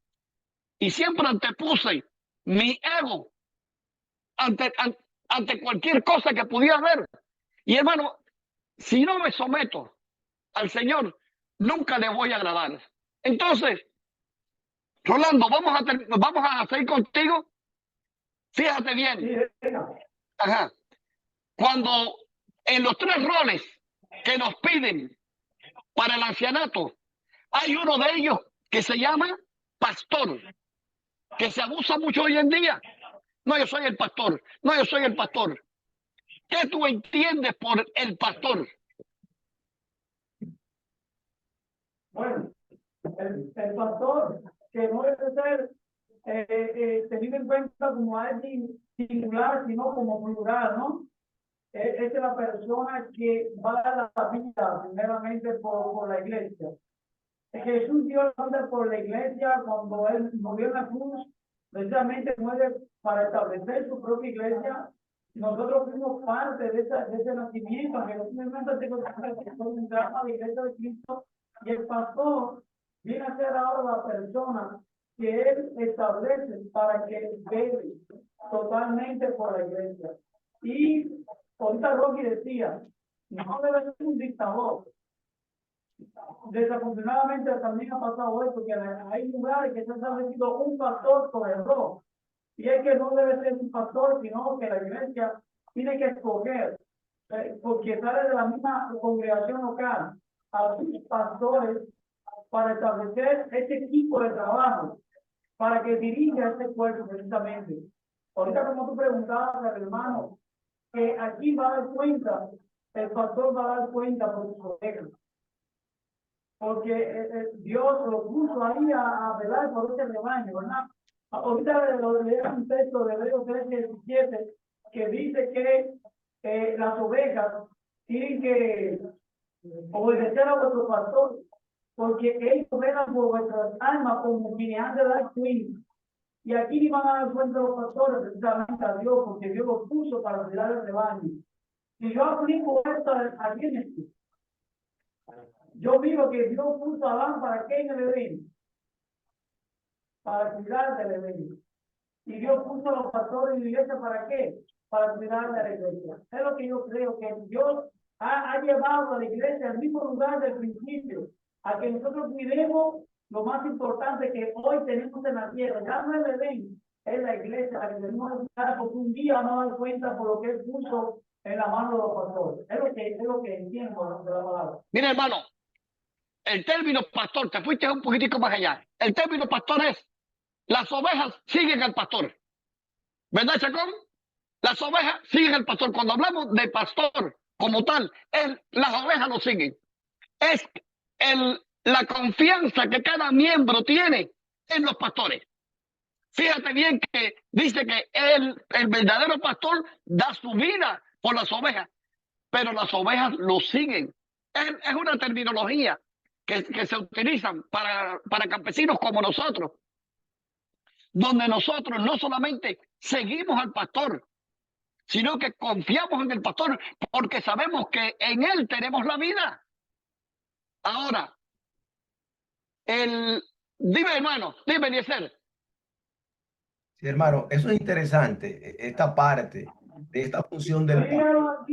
Speaker 2: Y siempre antepuse mi ego ante cualquier cosa que pudiera haber. Y hermano, si no me someto al Señor, nunca le voy a agradar. Entonces, Rolando, vamos a seguir contigo. Fíjate bien. Ajá. Cuando en los 3 roles que nos piden para el ancianato, hay uno de ellos que se llama pastor, que se abusa mucho hoy en día. No, yo soy el pastor. No, yo soy el pastor. ¿Qué tú entiendes por el pastor?
Speaker 4: Bueno, el pastor, que no debe ser tenido en cuenta como alguien singular, sino como plural, ¿no? Es la persona que va a dar la vida primeramente por la iglesia. Jesús dio la vida por la iglesia cuando él murió en la cruz, precisamente muere para establecer su propia iglesia. Nosotros fuimos parte de ese nacimiento, que simplemente tengo que entrar a la iglesia de Cristo, y el pastor viene a ser ahora la persona que él establece para que vele totalmente por la iglesia. Y ahorita Rocky decía, no debe ser un dictador. Desafortunadamente también ha pasado esto, que hay lugares que se ha establecido un pastor por error. Y es que no debe ser un pastor, sino que la iglesia tiene que escoger, porque sale de la misma congregación local, a sus pastores para establecer este tipo de trabajo, para que dirija este cuerpo precisamente. Ahorita como tú preguntabas al hermano, que aquí va a dar cuenta, el pastor va a dar cuenta por sus ovejas. Porque Dios lo puso ahí a velar por ese rebaño, ¿verdad? Ahorita lo leí un texto de Hebreos 13:17 que dice que las ovejas tienen que obedecer a vuestro pastor, porque ellos velan por vuestras almas como quienes han de dar cuenta. Y aquí ni van a dar cuenta los pastores, precisamente a Dios, porque Dios los puso para cuidar el rebaño. Si yo aplico esto aquí en esto, yo digo que Dios puso a Adán para qué en el Edén, para cuidar del Edén. Y Dios puso a los pastores y la iglesia para qué, para cuidar de la iglesia. Es lo que yo creo, que Dios ha llevado a la iglesia al mismo lugar del principio, a que nosotros cuidemos lo más importante que hoy tenemos en la tierra. Ya no es el Edén, es la iglesia la que tenemos que cuidar, porque un día vamos a dar cuenta por lo que él puso en la mano de los pastores. Es lo que entiendo de la palabra.
Speaker 2: Mira, hermano, el término pastor, te fuiste un poquitico más allá. El término pastor es, las ovejas siguen al pastor. ¿Verdad, Chacón? Las ovejas siguen al pastor. Cuando hablamos de pastor como tal, las ovejas lo siguen. Es la confianza que cada miembro tiene en los pastores. Fíjate bien que dice que el verdadero pastor da su vida por las ovejas, pero las ovejas lo siguen. Es una terminología que se utilizan para campesinos como nosotros, donde nosotros no solamente seguimos al pastor, sino que confiamos en el pastor porque sabemos que en él tenemos la vida. Ahora, dime, hermano, dime, Eliezer.
Speaker 5: Sí, hermano, eso es interesante, esta parte de esta función del pastor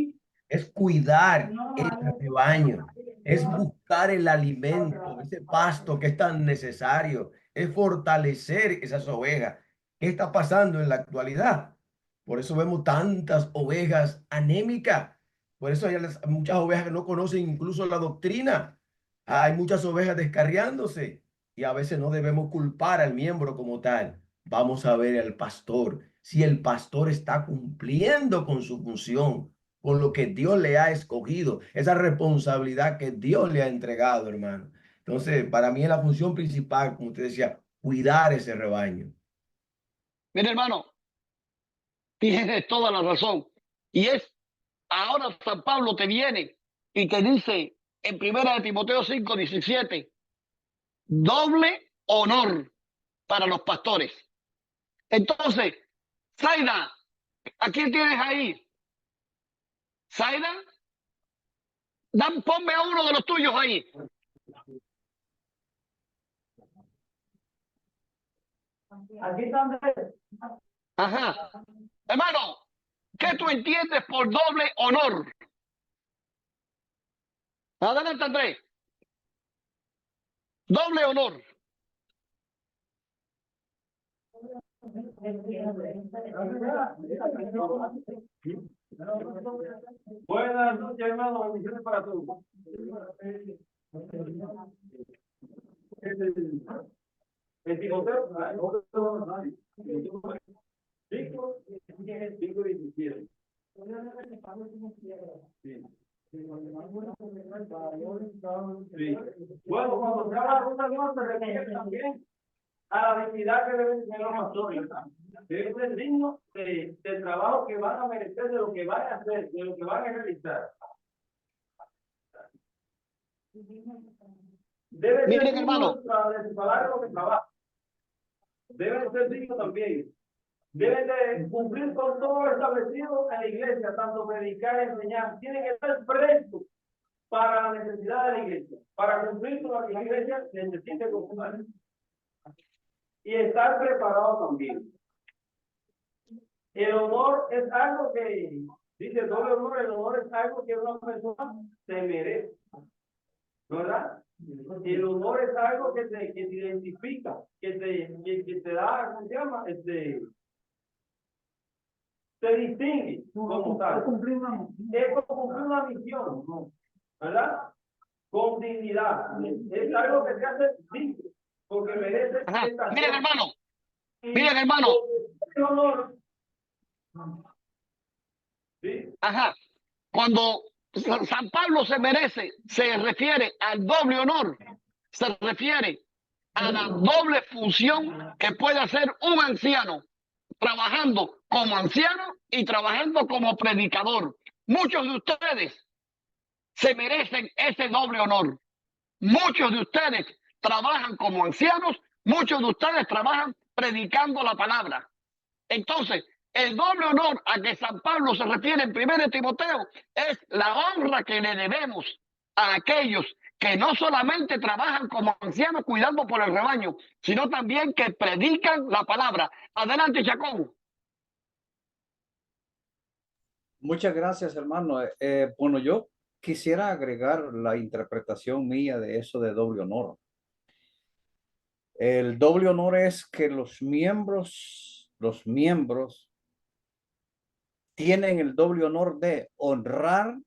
Speaker 5: es cuidar el rebaño, es buscar el alimento, ese pasto que es tan necesario, es fortalecer esas ovejas. ¿Qué está pasando en la actualidad? Por eso vemos tantas ovejas anémicas, por eso hay muchas ovejas que no conocen incluso la doctrina, hay muchas ovejas descarriándose y a veces no debemos culpar al miembro como tal. Vamos a ver al pastor, si el pastor está cumpliendo con su función, con lo que Dios le ha escogido, esa responsabilidad que Dios le ha entregado, hermano. Entonces, para mí es la función principal, como usted decía, cuidar ese rebaño.
Speaker 2: Mira, hermano, tienes toda la razón. Y ahora San Pablo te viene y te dice en 1 Timoteo 5:17, doble honor para los pastores. Entonces, Zaida, ¿a quién tienes ahí? Zaida, ponme a uno de los tuyos ahí.
Speaker 4: Aquí está Andrés.
Speaker 2: Ajá. Hermano, ¿qué tú entiendes por doble honor? Adelante, Andrés. Doble honor.
Speaker 4: Buenas noches, hermano. Bendiciones para todos. El Timoteo, bueno, cuando se habla de una cosa, se refiere también a la dignidad que deben tener los pastores. Deben ser dignos del trabajo que van a merecer, de lo que van a hacer, de lo que van a realizar. Deben ser dignos de su salario lo que trabajan. Deben ser dignos también. Deben de cumplir con todo lo establecido en la iglesia, tanto predicar y enseñar. Tienen que estar prestos para la necesidad de la iglesia. Para cumplir con lo que la iglesia necesita cumplir. Y estar preparado también. El honor es algo que, dice doble honor, el honor es algo que una persona se merece. ¿Verdad? El honor es algo que se identifica, que te da, ¿cómo se llama? Se distingue como tal. Es cumplir una misión, ¿verdad? Con dignidad. Es algo que te hace digno, porque merece.
Speaker 2: Miren, hermano. Miren, hermano.
Speaker 4: Honor.
Speaker 2: ¿Sí? Ajá. Cuando San Pablo se refiere al doble honor, se refiere a la doble función que puede hacer un anciano, trabajando como anciano y trabajando como predicador. Muchos de ustedes se merecen ese doble honor. Muchos de ustedes trabajan como ancianos, muchos de ustedes trabajan predicando la palabra. Entonces, el doble honor a que San Pablo se refiere en 1 Timoteo es la honra que le debemos a aquellos que no solamente trabajan como ancianos cuidando por el rebaño, sino también que predican la palabra. Adelante, Chacón.
Speaker 3: Muchas gracias, hermano. Bueno, yo quisiera agregar la interpretación mía de eso de doble honor. El doble honor es que los miembros tienen el doble honor de honrar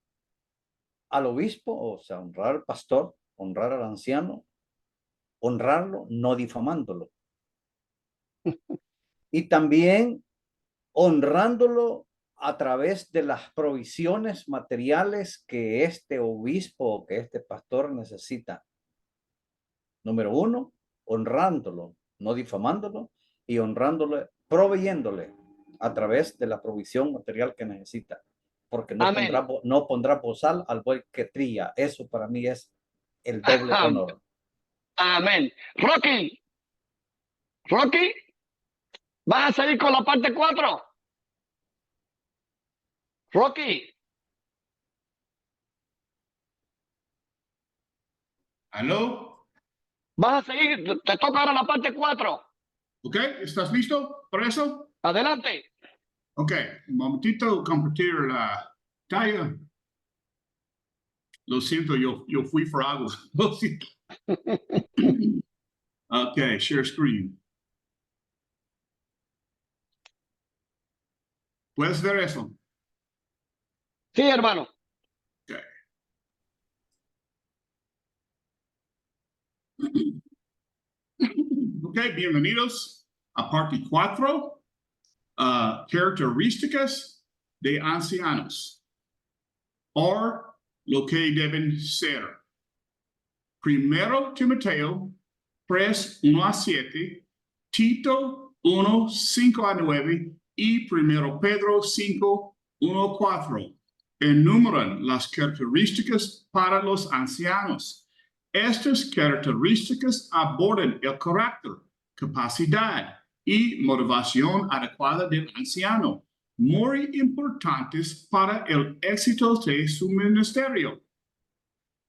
Speaker 3: al obispo, o sea, honrar al pastor, honrar al anciano, honrarlo, no difamándolo. Y también honrándolo a través de las provisiones materiales que este obispo o que este pastor necesita. Número 1, honrándolo, no difamándolo, y honrándole, proveyéndole a través de la provisión material que necesita. Porque
Speaker 2: Amén.
Speaker 3: no pondrá bozal al buey que trilla. Eso para mí es el doble honor.
Speaker 2: Amén. Rocky, ¿vas a seguir con la parte 4? Rocky,
Speaker 1: ¿Aló?
Speaker 2: ¿vas a seguir? Te toca ahora la parte 4.
Speaker 1: ¿Ok? ¿Estás listo para eso?
Speaker 2: Adelante.
Speaker 1: Ok, un momentito, compartir la talla. Lo siento, yo fui for agua. Lo siento. Ok, share screen. ¿Puedes ver eso?
Speaker 2: Sí, hermano.
Speaker 1: Okay. Ok, bienvenidos a parte 4. Características de ancianos. O lo que deben ser. Primero Timoteo 3, 1 a 7, Tito 1, 5 a 9 y Primero Pedro 5, 1 a 4. Enumeran las características para los ancianos. Estas características abordan el carácter, capacidad y motivación adecuada del anciano, muy importantes para el éxito de su ministerio.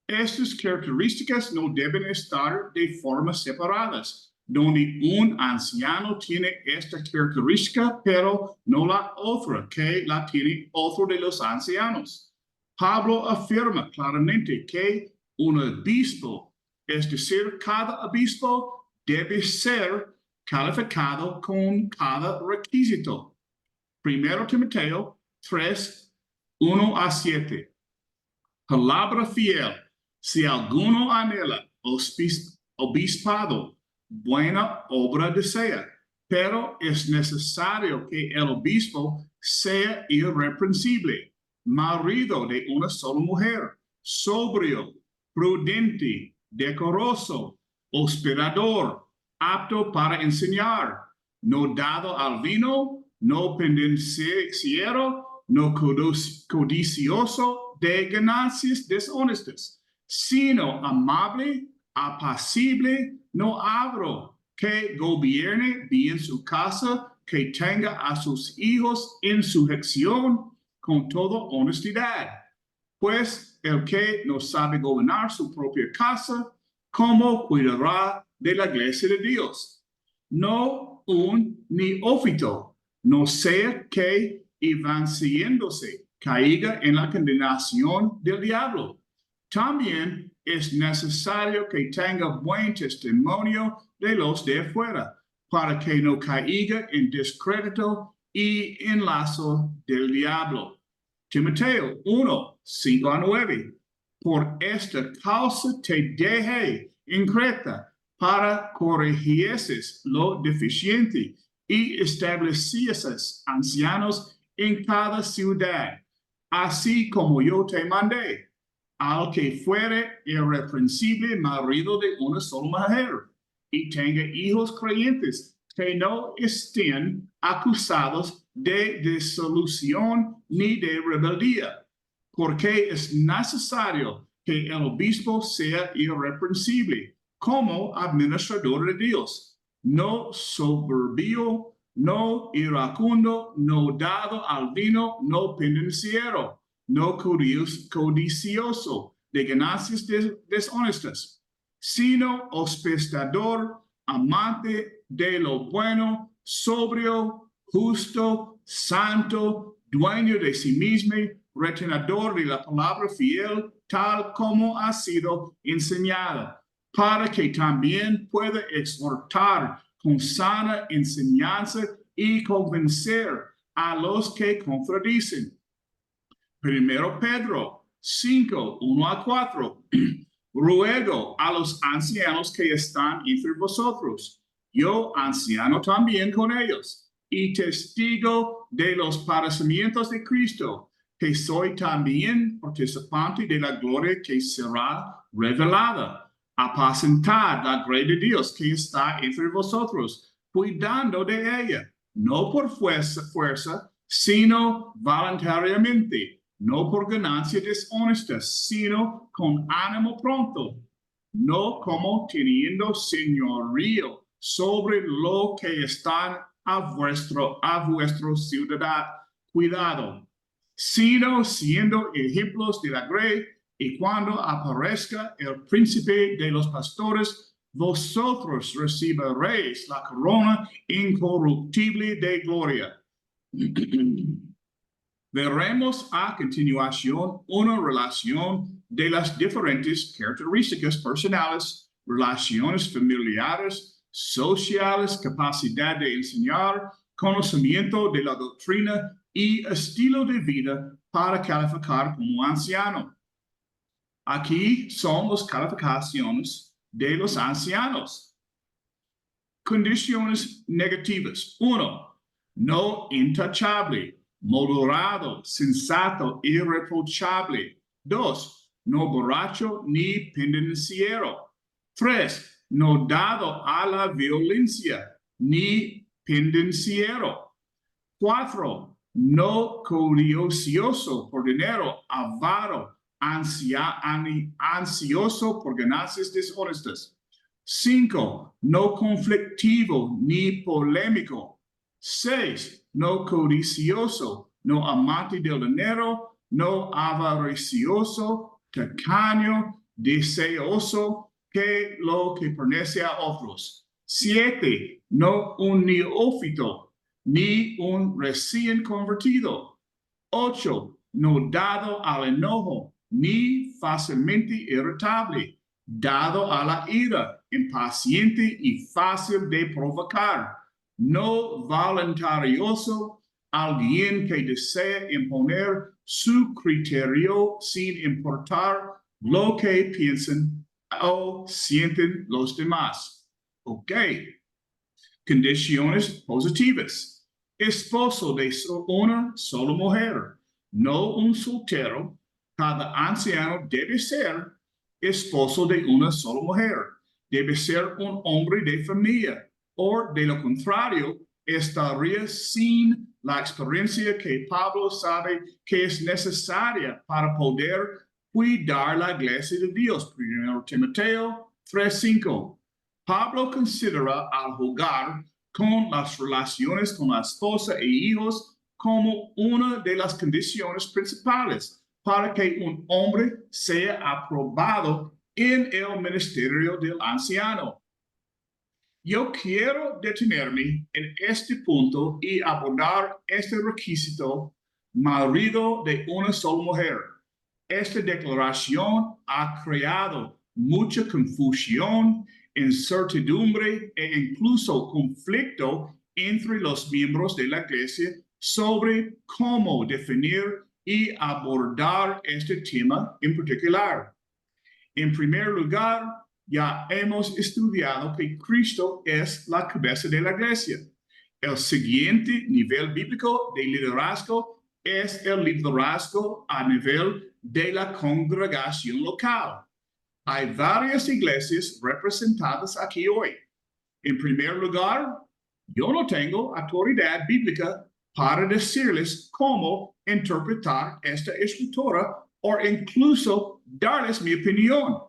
Speaker 1: Estas características no deben estar de forma separadas, donde un anciano tiene esta característica, pero no la otra, que la tiene otro de los ancianos. Pablo afirma claramente que un obispo, es decir, cada obispo debe ser calificado con cada requisito. Primero Timoteo 3, 1 a 7. Palabra fiel. Si alguno anhela obispado, buena obra desea, pero es necesario que el obispo sea irreprensible, marido de una sola mujer, sobrio, prudente, decoroso, hospedador, apto para enseñar, no dado al vino, no pendenciero, no codicioso de ganancias deshonestas, sino amable, apacible, no avaro, que gobierne bien su casa, que tenga a sus hijos en sujeción con toda honestidad. Pues el que no sabe gobernar su propia casa, ¿cómo cuidará de la iglesia de Dios? No un neófito, no sea que avanciándose caiga en la condenación del diablo. También es necesario que tenga buen testimonio de los de afuera, para que no caiga en descrédito y en lazo del diablo. Timoteo 1, 5 a 9. Por esta causa te dejé en Creta para corregieses lo deficiente y establecieses ancianos en cada ciudad, así como yo te mandé, al que fuere irreprensible marido de una sola mujer y tenga hijos creyentes que no estén acusados de disolución ni de rebeldía, porque es necesario que el obispo sea irreprensible como administrador de Dios, no soberbio, no iracundo, no dado al vino, no pendenciero, no codicioso de ganancias deshonestas, sino hospedador, amante de lo bueno, sobrio, justo, santo, dueño de sí mismo, retenedor de la palabra fiel, tal como ha sido enseñada, para que también pueda exhortar con sana enseñanza y convencer a los que contradicen. Primero Pedro 5, 1-4. Ruego a los ancianos que están entre vosotros, yo anciano también con ellos, y testigo de los padecimientos de Cristo, que soy también participante de la gloria que será revelada. Apacentad la grey de Dios que está entre vosotros, cuidando de ella, no por fuerza, sino voluntariamente, no por ganancia deshonesta, sino con ánimo pronto, no como teniendo señorío sobre lo que están a vuestro cuidado, sino siendo ejemplos de la grey, y cuando aparezca el príncipe de los pastores, vosotros recibiréis la corona incorruptible de gloria. Veremos a continuación una relación de las diferentes características personales, relaciones familiares, sociales, capacidad de enseñar, conocimiento de la doctrina y estilo de vida para calificar como anciano. Aquí son las calificaciones de los ancianos. Condiciones negativas. 1. No intachable, moderado, sensato, irreprochable. 2. No borracho ni pendenciero. 3. No dado a la violencia ni pendenciero. 4. No codicioso por dinero, avaro, ansioso por ganancias deshonestas. 5. No conflictivo ni polémico. 6. No codicioso, no amante del dinero, no avaricioso, tacaño, deseoso que lo que pertenece a otros. 7. No un neófito, ni un recién convertido. 8. No dado al enojo, ni fácilmente irritable, dado a la ira, impaciente y fácil de provocar, no voluntarioso, alguien que desea imponer su criterio sin importar lo que piensen o sienten los demás. Ok. Condiciones positivas. Esposo de una sola mujer, no un soltero. Cada anciano debe ser esposo de una sola mujer. Debe ser un hombre de familia, o de lo contrario, estaría sin la experiencia que Pablo sabe que es necesaria para poder cuidar la iglesia de Dios. 1 Timoteo 3:5. Pablo considera al hogar con las relaciones con la esposa e hijos como una de las condiciones principales para que un hombre sea aprobado en el ministerio del anciano. Yo quiero detenerme en este punto y abordar este requisito, marido de una sola mujer. Esta declaración ha creado mucha confusión, incertidumbre e incluso conflicto entre los miembros de la iglesia sobre cómo definir y abordar este tema en particular. En primer lugar, ya hemos estudiado que Cristo es la cabeza de la iglesia. El siguiente nivel bíblico de liderazgo es el liderazgo a nivel de la congregación local. Hay varias iglesias representadas aquí hoy. En primer lugar, yo no tengo autoridad bíblica para decirles cómo interpretar esta escritura o incluso darles mi opinión.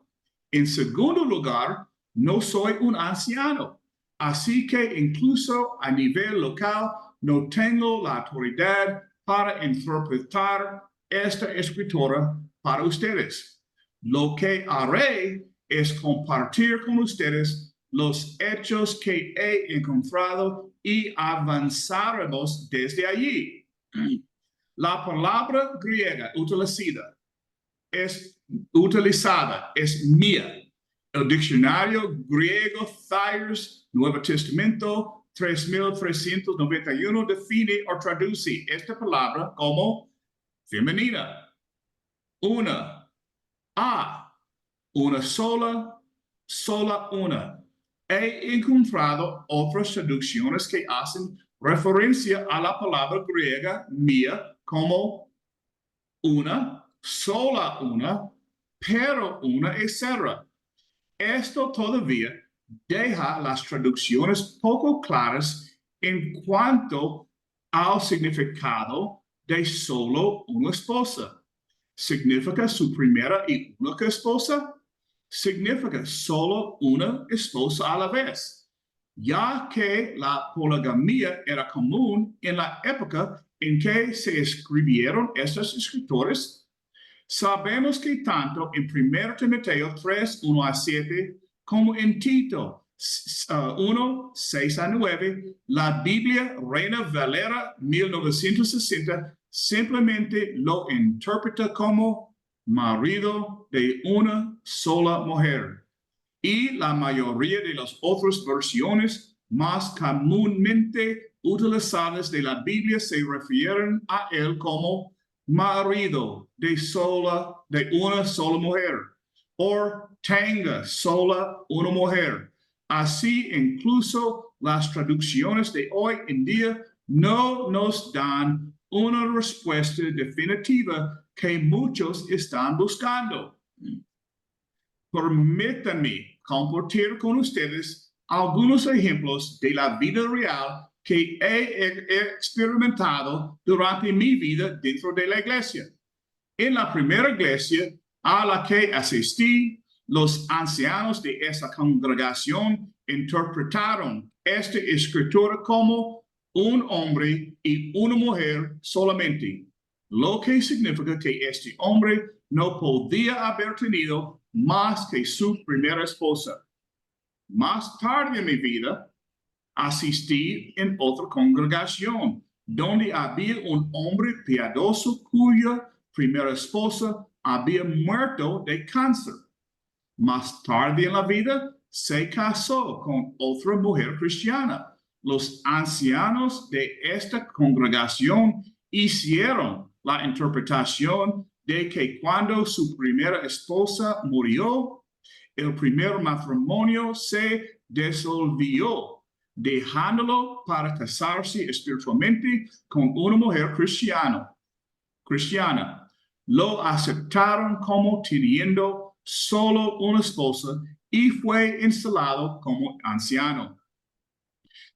Speaker 1: En segundo lugar, no soy un anciano, así que incluso a nivel local no tengo la autoridad para interpretar esta escritura para ustedes. Lo que haré es compartir con ustedes los hechos que he encontrado y avanzaremos desde allí. La palabra griega utilizada es utilizada es mía. El diccionario griego Thayer's Nuevo Testamento 3391 define o traduce esta palabra como femenina. Una, una sola, una. He encontrado otras traducciones que hacen referencia a la palabra griega mía como una, sola una, pero una, etc. Esto todavía deja las traducciones poco claras en cuanto al significado de solo una esposa. ¿Significa su primera y única esposa? Significa solo una esposa a la vez, ya que la poligamia era común en la época en que se escribieron estos escritores. Sabemos que tanto en 1 Timoteo 3, 1 a 7, como en Tito 1, 6 a 9, la Biblia Reina Valera 1960 simplemente lo interpreta como marido de una sola mujer. Y la mayoría de las otras versiones más comúnmente utilizadas de la Biblia se refieren a él como marido de una sola mujer, o tenga sola una mujer. Así, incluso las traducciones de hoy en día no nos dan una respuesta definitiva que muchos están buscando. Permítanme compartir con ustedes algunos ejemplos de la vida real que he experimentado durante mi vida dentro de la iglesia. En la primera iglesia a la que asistí, los ancianos de esa congregación interpretaron esta escritura como un hombre y una mujer solamente, lo que significa que este hombre no podía haber tenido más que su primera esposa. Más tarde en mi vida, asistí en otra congregación donde había un hombre piadoso cuya primera esposa había muerto de cáncer. Más tarde en la vida, se casó con otra mujer cristiana. Los ancianos de esta congregación hicieron la interpretación de que cuando su primera esposa murió, el primer matrimonio se disolvió, dejándolo para casarse espiritualmente con una mujer cristiana. Lo aceptaron como teniendo solo una esposa y fue instalado como anciano.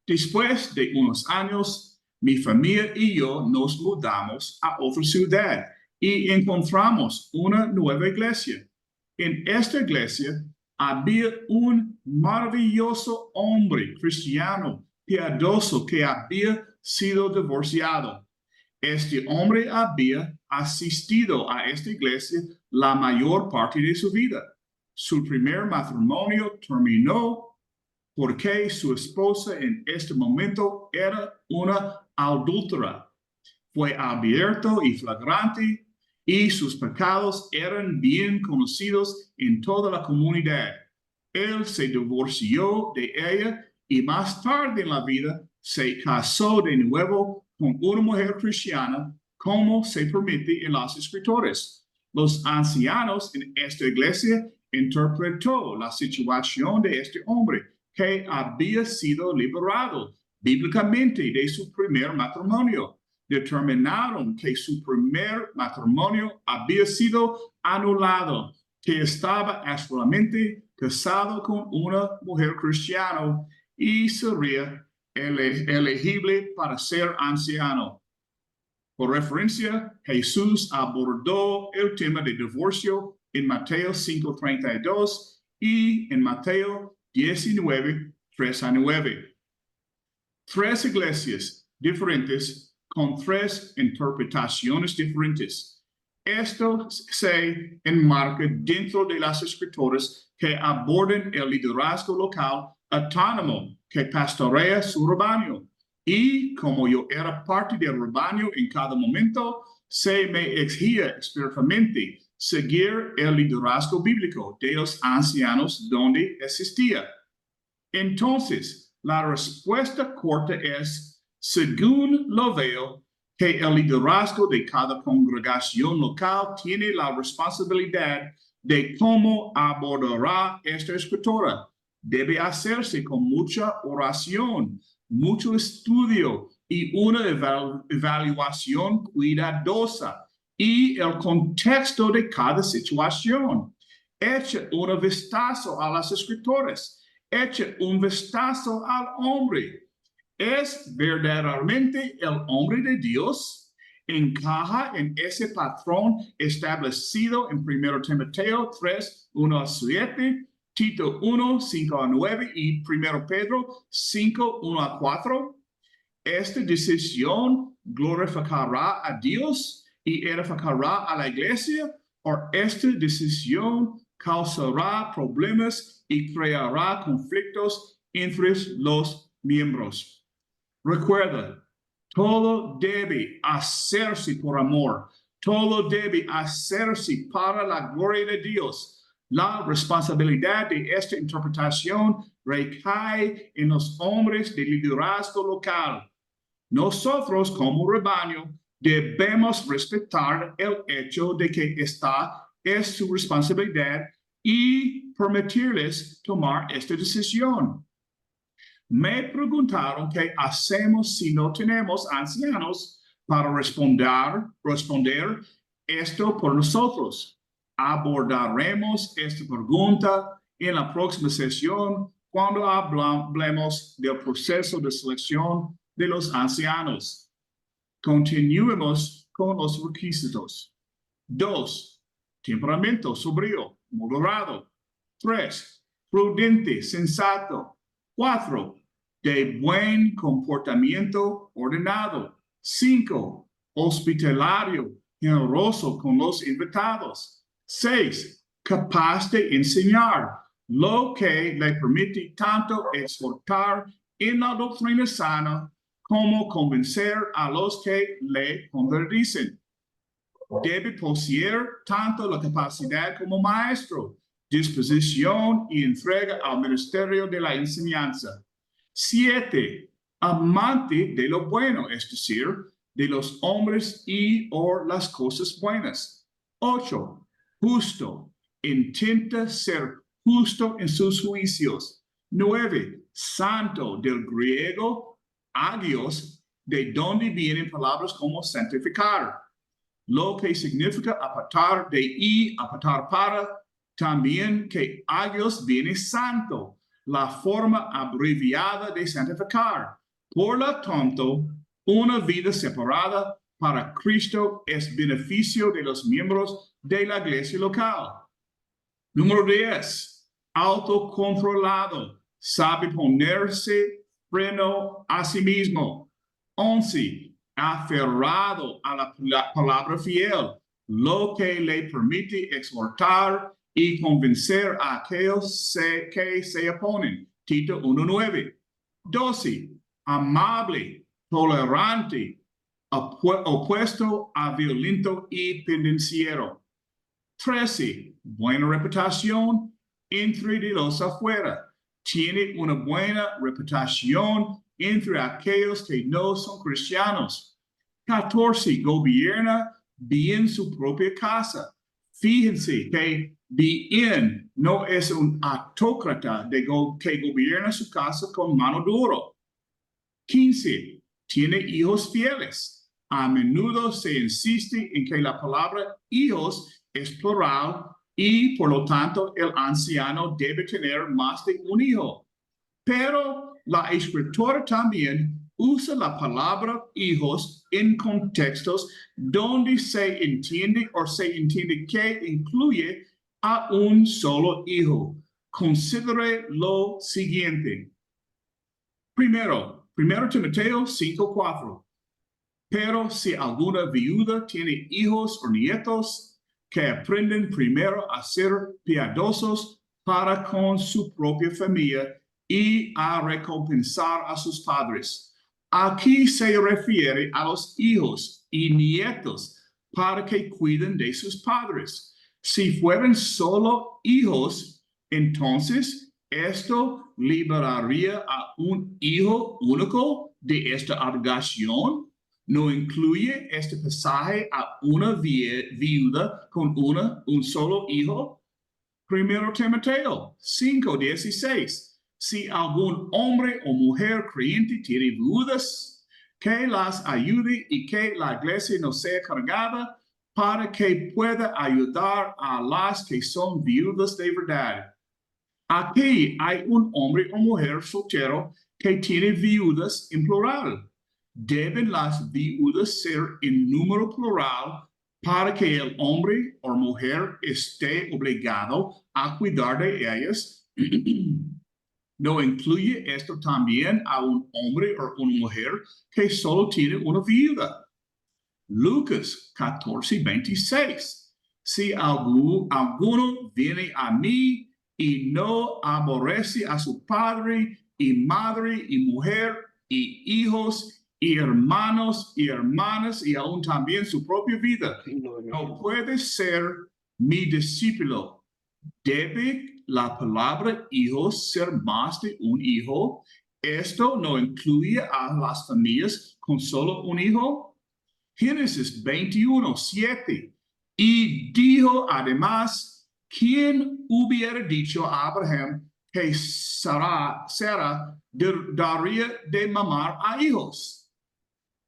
Speaker 1: Después de unos años, mi familia y yo nos mudamos a otra ciudad y encontramos una nueva iglesia. En esta iglesia había un maravilloso hombre cristiano, piadoso, que había sido divorciado. Este hombre había asistido a esta iglesia la mayor parte de su vida. Su primer matrimonio terminó porque su esposa en este momento era una adúltera. Fue abierto y flagrante y sus pecados eran bien conocidos en toda la comunidad. Él se divorció de ella y más tarde en la vida se casó de nuevo con una mujer cristiana, como se permite en las escrituras. Los ancianos en esta iglesia interpretó la situación de este hombre que había sido liberado bíblicamente de su primer matrimonio. Determinaron que su primer matrimonio había sido anulado, que estaba actualmente casado con una mujer cristiana y sería elegible para ser anciano. Por referencia, Jesús abordó el tema de divorcio en Mateo 5:32 y en Mateo 19, 3 a 9. Tres iglesias diferentes con tres interpretaciones diferentes. Esto se enmarca dentro de las escrituras que abordan el liderazgo local autónomo que pastorea su rebaño. Y como yo era parte del rebaño en cada momento, se me exigía espiritualmente seguir el liderazgo bíblico de los ancianos donde existía. Entonces, la respuesta corta es, según lo veo, que el liderazgo de cada congregación local tiene la responsabilidad de cómo abordará esta escritura. Debe hacerse con mucha oración, mucho estudio y una evaluación cuidadosa y el contexto de cada situación. Echa un vistazo a las escrituras. Echa un vistazo al hombre. ¿Es verdaderamente el hombre de Dios? ¿Encaja en ese patrón establecido en 1 Timoteo 3, 1 a 7, Tito 1, 5 a 9 y 1 Pedro 5, 1 a 4? ¿Esta decisión glorificará a Dios y edificará a la iglesia? ¿O esta decisión causará problemas y creará conflictos entre los miembros? Recuerda, todo debe hacerse por amor. Todo debe hacerse para la gloria de Dios. La responsabilidad de esta interpretación recae en los hombres de liderazgo local. Nosotros como rebaño debemos respetar el hecho de que esta es su responsabilidad y permitirles tomar esta decisión. Me preguntaron qué hacemos si no tenemos ancianos para responder esto por nosotros. Abordaremos esta pregunta en la próxima sesión cuando hablemos del proceso de selección de los ancianos. Continuemos con los requisitos. 2. Temperamento sobrio, moderado. 3. Prudente, sensato. 4. De buen comportamiento ordenado. 5. Hospitalario, generoso con los invitados. 6. Capaz de enseñar, lo que le permite tanto exhortar en la doctrina sana como convencer a los que le contradicen. Debe poseer tanto la capacidad como maestro, disposición y entrega al ministerio de la enseñanza. 7. Amante de lo bueno, es decir, de los hombres y o las cosas buenas. 8. Justo, intenta ser justo en sus juicios. 9. Santo, del griego agios, de donde vienen palabras como santificar, lo que significa apartar de y apartar para. También que agios viene santo, la forma abreviada de santificar. Por lo tanto, una vida separada para Cristo es beneficio de los miembros de la iglesia local. Número 10. Autocontrolado, sabe ponerse freno a sí mismo. 11. Aferrado a la palabra fiel, lo que le permite exhortar y convencer a aquellos que se oponen. Tito 1:9. 12. Amable, tolerante, opuesto a violento y pendenciero. 13. Buena reputación entre los afuera. Tiene una buena reputación entre aquellos que no son cristianos. 14. Gobierna bien su propia casa. Fíjense que bien no es un autócrata que gobierna su casa con mano dura. 15. Tiene hijos fieles. A menudo se insiste en que la palabra hijos es plural y por lo tanto el anciano debe tener más de un hijo. Pero la escritura también usa la palabra hijos en contextos donde se entiende que incluye a un solo hijo. Considere lo siguiente. Primero, 1 Timoteo 5:4. Pero si alguna viuda tiene hijos o nietos, que aprenden primero a ser piadosos para con su propia familia y a recompensar a sus padres. Aquí se refiere a los hijos y nietos para que cuiden de sus padres. Si fueran solo hijos, entonces esto liberaría a un hijo único de esta obligación. No incluye este pasaje a una viuda con un solo hijo. 1 Timoteo 5:16. Si algún hombre o mujer creyente tiene viudas, que las ayude y que la iglesia no sea cargada para que pueda ayudar a las que son viudas de verdad. Aquí hay un hombre o mujer soltero que tiene viudas en plural. Deben las viudas ser en número plural para que el hombre o mujer esté obligado a cuidar de ellas. ¿No incluye esto también a un hombre o una mujer que solo tiene una viuda? Lucas 14:26. Si alguno viene a mí y no aborrece a su padre y madre y mujer y hijos y hermanos y hermanas y aún también su propia vida, no puede ser mi discípulo. ¿Debe la palabra hijos ser más de un hijo? ¿Esto no incluye a las familias con solo un hijo? Génesis 21:7. Y dijo además, ¿quién hubiera dicho a Abraham que Sara daría de mamar a hijos?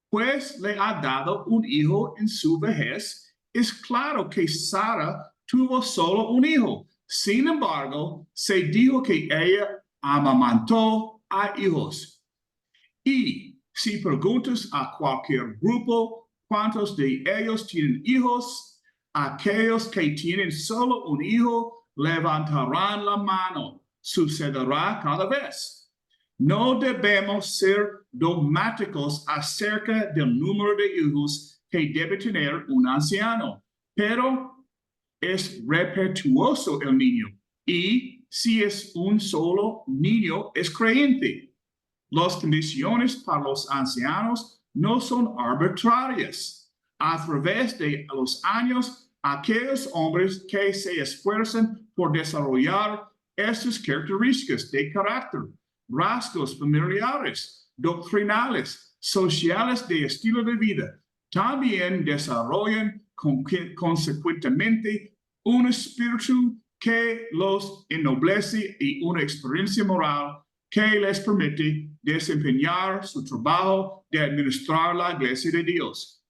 Speaker 1: Pues le ha dado un hijo en su vejez. Es claro que Sara tuvo solo un hijo. Sin embargo, se dijo que ella amamantó a hijos. Y si preguntas a cualquier grupo, ¿cuántos de ellos tienen hijos? Aquellos que tienen solo un hijo levantarán la mano. Sucederá cada vez. No debemos ser dogmáticos acerca del número de hijos que debe tener un anciano, pero es respetuoso el niño. Y si es un solo niño, es creyente. Las condiciones para los ancianos no son arbitrarias. A través de los años, aquellos hombres que se esfuerzan por desarrollar estas características de carácter, rasgos familiares, doctrinales, sociales de estilo de vida, también desarrollan consecuentemente un espíritu que los ennoblece y una experiencia moral que les permite desempeñar su trabajo de administrar la iglesia de Dios.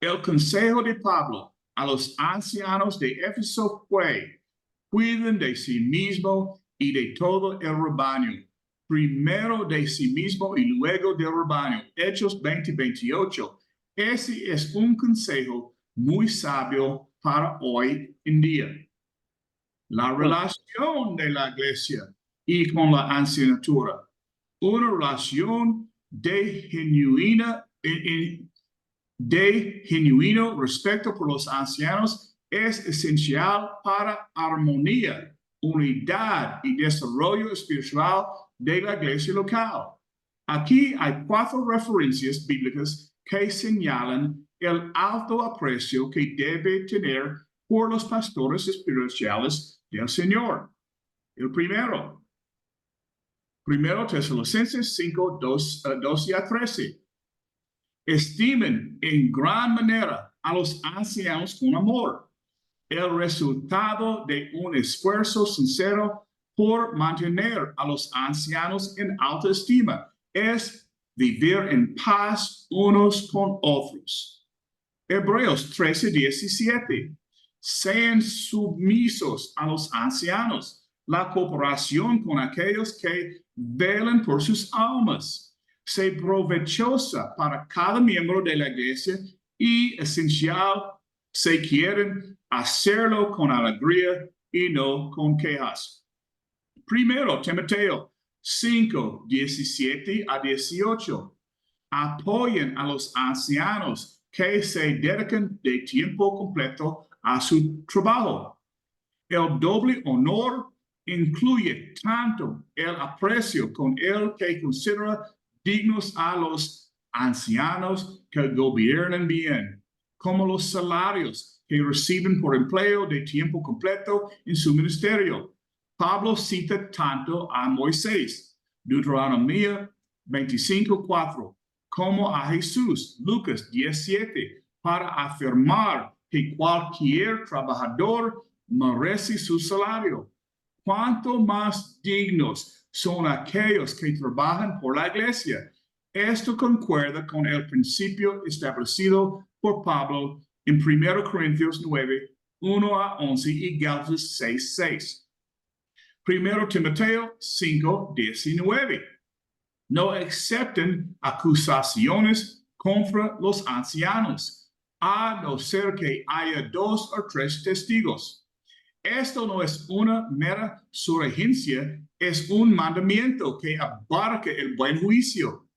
Speaker 1: El consejo de Pablo a los ancianos de Éfeso fue: cuiden de sí mismo y de todo el rebaño. Primero de sí mismo y luego del rebaño. Hechos 20:28. Ese es un consejo muy sabio para hoy en día. La relación de la iglesia y con la ancianatura. Una relación de genuino respeto por los ancianos es esencial para armonía, unidad y desarrollo espiritual de la iglesia local. Aquí hay 4 referencias bíblicas que señalan el alto aprecio que debe tener por los pastores espirituales del Señor. El primero, 1 Tesalonicenses 5, 12 a 13. Estimen en gran manera a los ancianos con amor, el resultado de un esfuerzo sincero por mantener a los ancianos en alta estima es vivir en paz unos con otros. Hebreos 13:17. Sean sumisos a los ancianos, la cooperación con aquellos que velan por sus almas, sea provechosa para cada miembro de la iglesia y esencial si quieren hacerlo con alegría y no con quejas. 1 Timoteo 5:17 a 18. Apoyen a los ancianos que se dedican de tiempo completo a su trabajo. El doble honor incluye tanto el aprecio con el que considera dignos a los ancianos que gobiernan bien, como los salarios que reciben por empleo de tiempo completo en su ministerio. Pablo cita tanto a Moisés, Deuteronomio 25:4, como a Jesús, Lucas 17, para afirmar que cualquier trabajador merece su salario. Cuánto más dignos son aquellos que trabajan por la iglesia. Esto concuerda con el principio establecido por Pablo en 1 Corintios 9, 1 a 11 y Gálatas 6, 6. 1 Timoteo 5, 19. No acepten acusaciones contra los ancianos, a no ser que haya 2 o 3 testigos. Esto no es una mera sugerencia, es un mandamiento que abarca el buen juicio.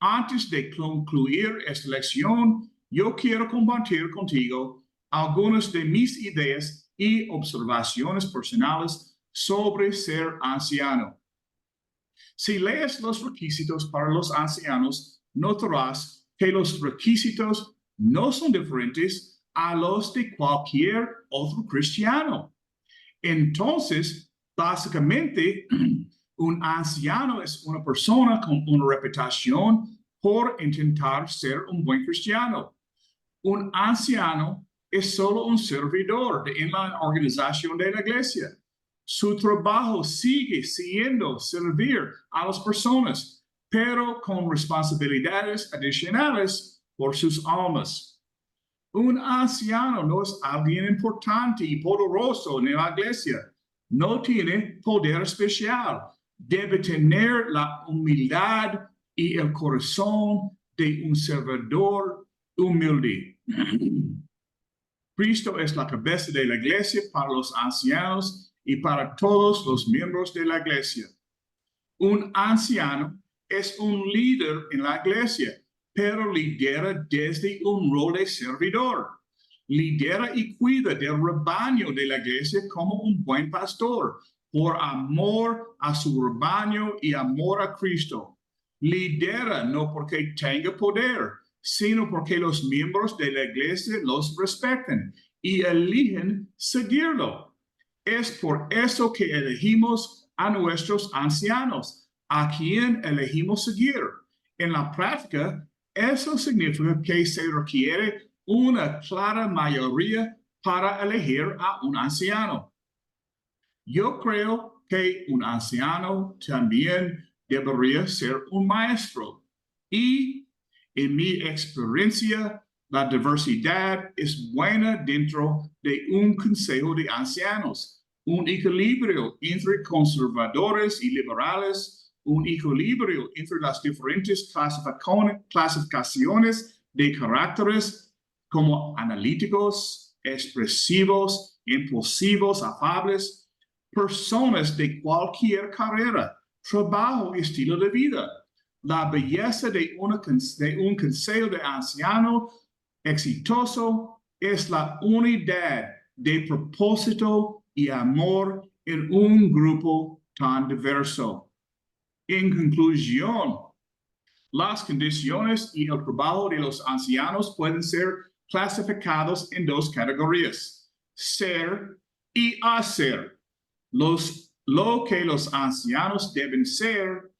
Speaker 1: Antes de concluir esta lección, yo quiero compartir contigo algunas de mis ideas y observaciones personales sobre ser anciano. Si lees los requisitos para los ancianos, notarás que los requisitos no son diferentes a los de cualquier otro cristiano. Entonces, básicamente, un anciano es una persona con una reputación por intentar ser un buen cristiano. Un anciano es solo un servidor en la organización de la iglesia. Su trabajo sigue siendo servir a las personas, pero con responsabilidades adicionales por sus almas. Un anciano no es alguien importante y poderoso en la iglesia. No tiene poder especial. Debe tener la humildad y el corazón de un servidor humilde. Cristo es la cabeza de la iglesia para los ancianos y para todos los miembros de la iglesia. Un anciano es un líder en la iglesia, pero lidera desde un rol de servidor. Lidera y cuida del rebaño de la iglesia como un buen pastor, por amor a su rebaño y amor a Cristo. Lidera no porque tenga poder, sino porque los miembros de la iglesia los respetan y eligen seguirlo. Es por eso que elegimos a nuestros ancianos, a quien elegimos seguir. En la práctica, eso significa que se requiere una clara mayoría para elegir a un anciano. Yo creo que un anciano también debería ser un maestro. Y en mi experiencia, la diversidad es buena dentro de un consejo de ancianos. Un equilibrio entre conservadores y liberales, un equilibrio entre las diferentes clasificaciones de caracteres como analíticos, expresivos, impulsivos, afables, personas de cualquier carrera, trabajo y estilo de vida. La belleza de un consejo de anciano exitoso es la unidad de propósito y amor en un grupo tan diverso. En conclusión, las condiciones y el trabajo de los ancianos pueden ser clasificados en 2 categorías: ser y hacer. Lo que los ancianos deben ser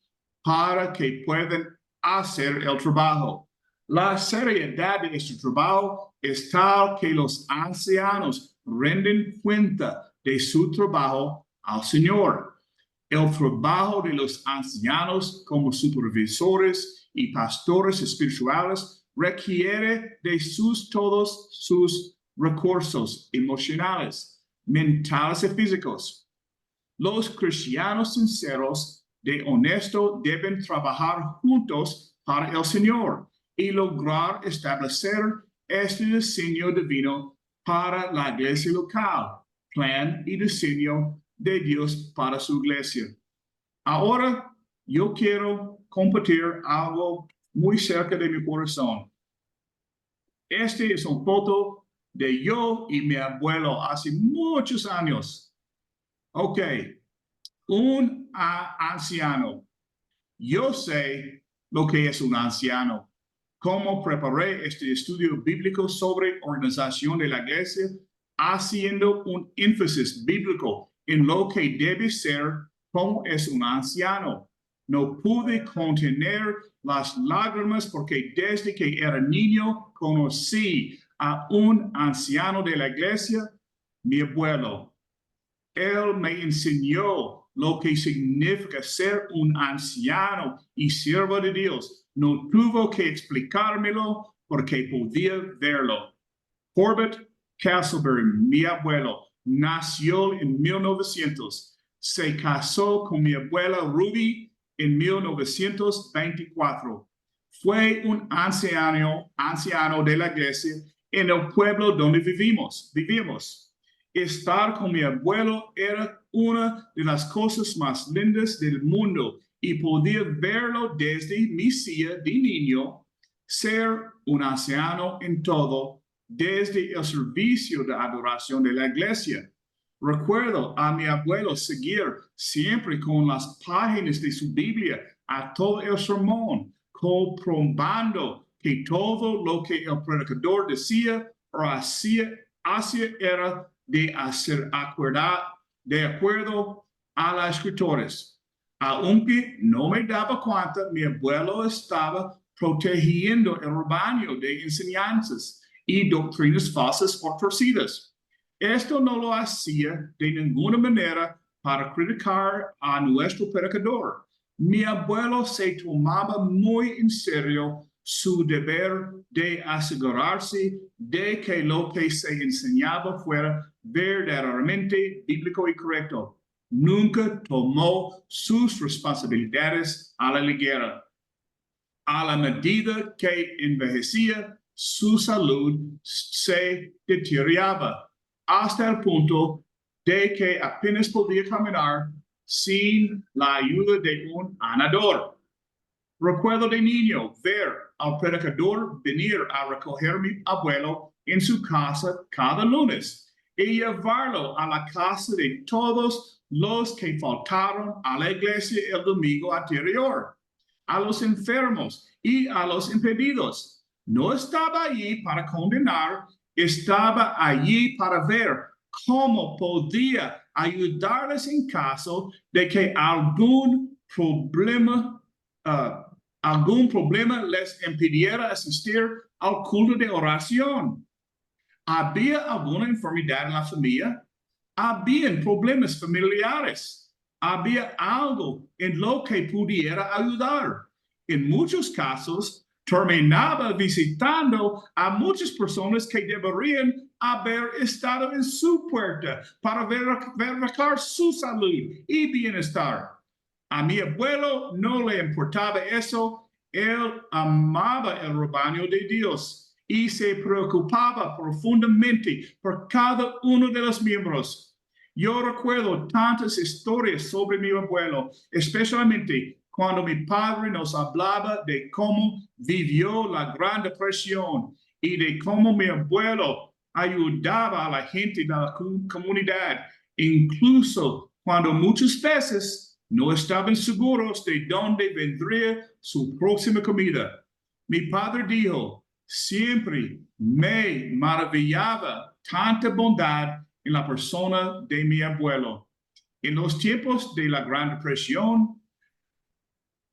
Speaker 1: para que puedan hacer el trabajo. La seriedad de este trabajo es tal que los ancianos rinden cuenta de su trabajo al Señor. El trabajo de los ancianos como supervisores y pastores espirituales requiere de todos sus recursos emocionales, mentales y físicos. Los cristianos sinceros de honesto deben trabajar juntos para el Señor y lograr establecer este diseño divino para la iglesia local, plan y diseño de Dios para su iglesia. Ahora, yo quiero compartir algo muy cerca de mi corazón. Este es una foto de yo y mi abuelo hace muchos años. Ok, un anciano. Yo sé lo que es un anciano. cómo preparé este estudio bíblico sobre organización de la iglesia, haciendo un énfasis bíblico en lo que debe ser como es un anciano. No pude contener las lágrimas porque desde que era niño conocí a un anciano de la iglesia, mi abuelo. Él me enseñó lo que significa ser un anciano y siervo de Dios. No tuvo que explicármelo porque podía verlo. Corbett Castleberry, mi abuelo, nació en 1900. Se casó con mi abuela Ruby en 1924. Fue un anciano de la iglesia en el pueblo donde vivíamos. Estar con mi abuelo era una de las cosas más lindas del mundo y poder verlo desde mi silla de niño, ser un anciano en todo, desde el servicio de adoración de la iglesia. Recuerdo a mi abuelo seguir siempre con las páginas de su Biblia a todo el sermón, comprobando que todo lo que el predicador decía o hacía era de hacer de acuerdo a las escrituras. Aunque no me daba cuenta, mi abuelo estaba protegiendo el rebaño de enseñanzas y doctrinas falsas o torcidas. Esto no lo hacía de ninguna manera para criticar a nuestro predicador. Mi abuelo se tomaba muy en serio su deber de asegurarse de que lo que se enseñaba fuera verdaderamente bíblico y correcto. Nunca tomó sus responsabilidades a la ligera. A la medida que envejecía, su salud se deterioraba hasta el punto de que apenas podía caminar sin la ayuda de un andador. Recuerdo de niño ver al predicador venir a recoger a mi abuelo en su casa cada lunes y llevarlo a la casa de todos los que faltaron a la iglesia el domingo anterior, a los enfermos y a los impedidos. No estaba allí para condenar, estaba allí para ver cómo podía ayudarles en caso de que algún problema les impidiera asistir al culto de oración. ¿Había alguna enfermedad en la familia? ¿Habían problemas familiares? ¿Había algo en lo que pudiera ayudar? En muchos casos, terminaba visitando a muchas personas que deberían haber estado en su puerta para verificar su salud y bienestar. A mi abuelo no le importaba eso. Él amaba el rebaño de Dios y se preocupaba profundamente por cada uno de los miembros. Yo recuerdo tantas historias sobre mi abuelo, especialmente cuando mi padre nos hablaba de cómo vivió la Gran Depresión y de cómo mi abuelo ayudaba a la gente de la comunidad, incluso cuando muchas veces no estaban seguros de dónde vendría su próxima comida. Mi padre dijo, siempre me maravillaba tanta bondad en la persona de mi abuelo. En los tiempos de la Gran Depresión,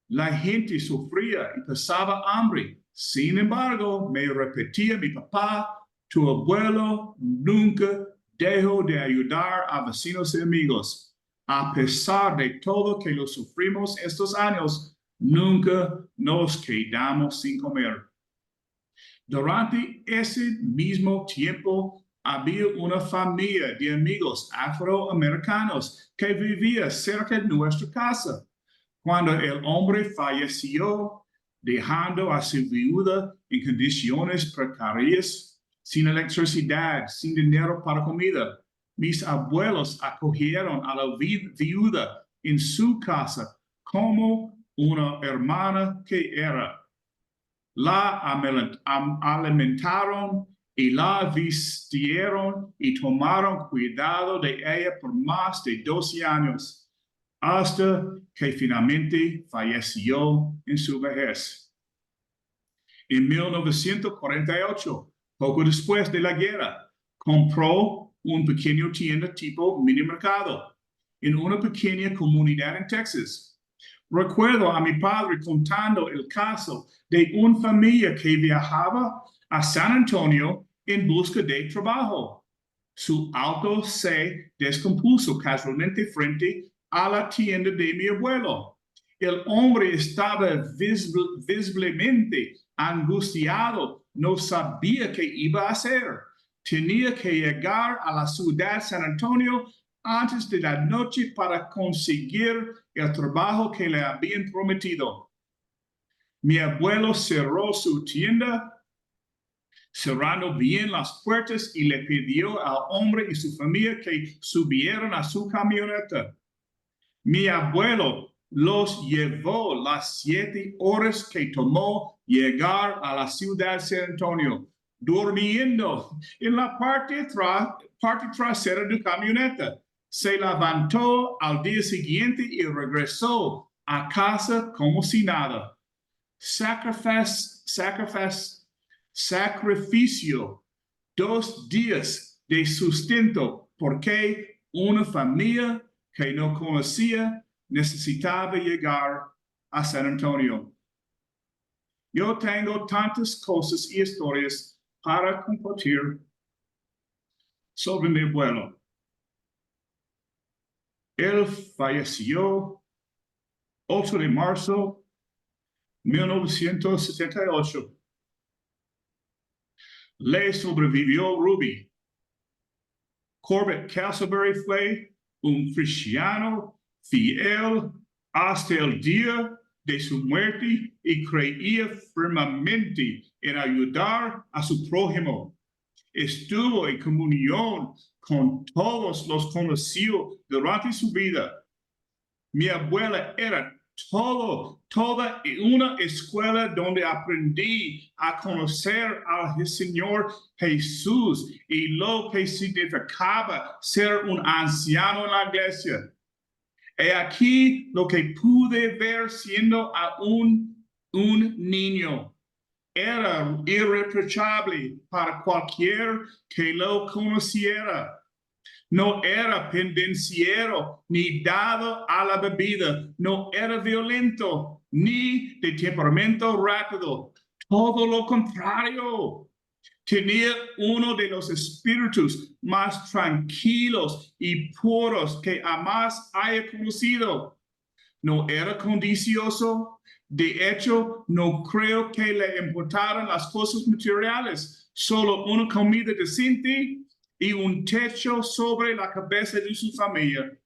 Speaker 1: la gente sufría y pasaba hambre. Sin embargo, me repetía mi papá, tu abuelo nunca dejó de ayudar a vecinos y amigos. A pesar de todo que lo sufrimos estos años, nunca nos quedamos sin comer. Durante ese mismo tiempo, había una familia de amigos afroamericanos que vivía cerca de nuestra casa. Cuando el hombre falleció, dejando a su viuda en condiciones precarias, sin electricidad, sin dinero para comida, mis abuelos acogieron a la viuda en su casa como una hermana que era. La alimentaron y la vistieron y tomaron cuidado de ella por más de 12 años, hasta que finalmente falleció en su vejez. En 1948, poco después de la guerra, compró un pequeño tienda tipo mini mercado en una pequeña comunidad en Texas. Recuerdo a mi padre contando el caso de una familia que viajaba a San Antonio en busca de trabajo. Su auto se descompuso casualmente frente a la tienda de mi abuelo. El hombre estaba visiblemente angustiado, no sabía qué iba a hacer. Tenía que llegar a la ciudad de San Antonio antes de la noche para conseguir el trabajo que le habían prometido. Mi abuelo cerró su tienda, cerrando bien las puertas, y le pidió al hombre y su familia que subieran a su camioneta. Mi abuelo los llevó las 7 horas que tomó llegar a la ciudad de San Antonio, durmiendo en la parte trasera de la camioneta. Se levantó al día siguiente y regresó a casa como si nada. Sacrificio 2 días de sustento porque una familia que no conocía necesitaba llegar a San Antonio. Yo tengo tantas cosas y historias para compartir sobre mi abuelo. Él falleció 8 de marzo de 1978. Le sobrevivió Ruby. Corbett Castleberry fue un cristiano fiel hasta el día de su muerte y creía firmemente en ayudar a su prójimo. Estuvo en comunión con todos los conocidos durante su vida. Mi abuela era toda una escuela donde aprendí a conocer al Señor Jesús y lo que significaba ser un anciano en la iglesia. He aquí lo que pude ver siendo aún un niño. Era irreprochable para cualquier que lo conociera. No era pendenciero ni dado a la bebida. No era violento ni de temperamento rápido. Todo lo contrario. Tenía uno de los espíritus más tranquilos y puros que jamás haya conocido. No era codicioso. De hecho, no creo que le importaran las cosas materiales. Solo una comida decente y un techo sobre la cabeza de su familia.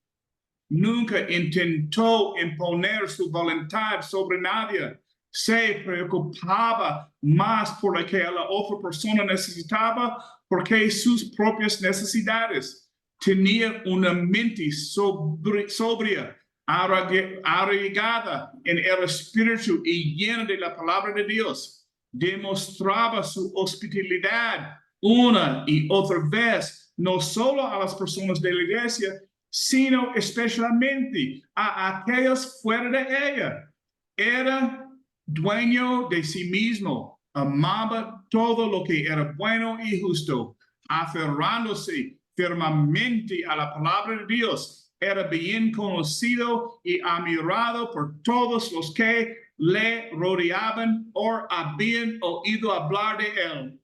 Speaker 1: Nunca intentó imponer su voluntad sobre nadie. Se preocupaba más por lo que la otra persona necesitaba porque sus propias necesidades. Tenía una mente sobria, arraigada en el espíritu y llena de la palabra de Dios. Demostraba su hospitalidad una y otra vez, no solo a las personas de la iglesia, sino especialmente a aquellos fuera de ella. Era dueño de sí mismo, amaba todo lo que era bueno y justo, aferrándose firmemente a la palabra de Dios. Era bien conocido y admirado por todos los que le rodeaban o habían oído hablar de él.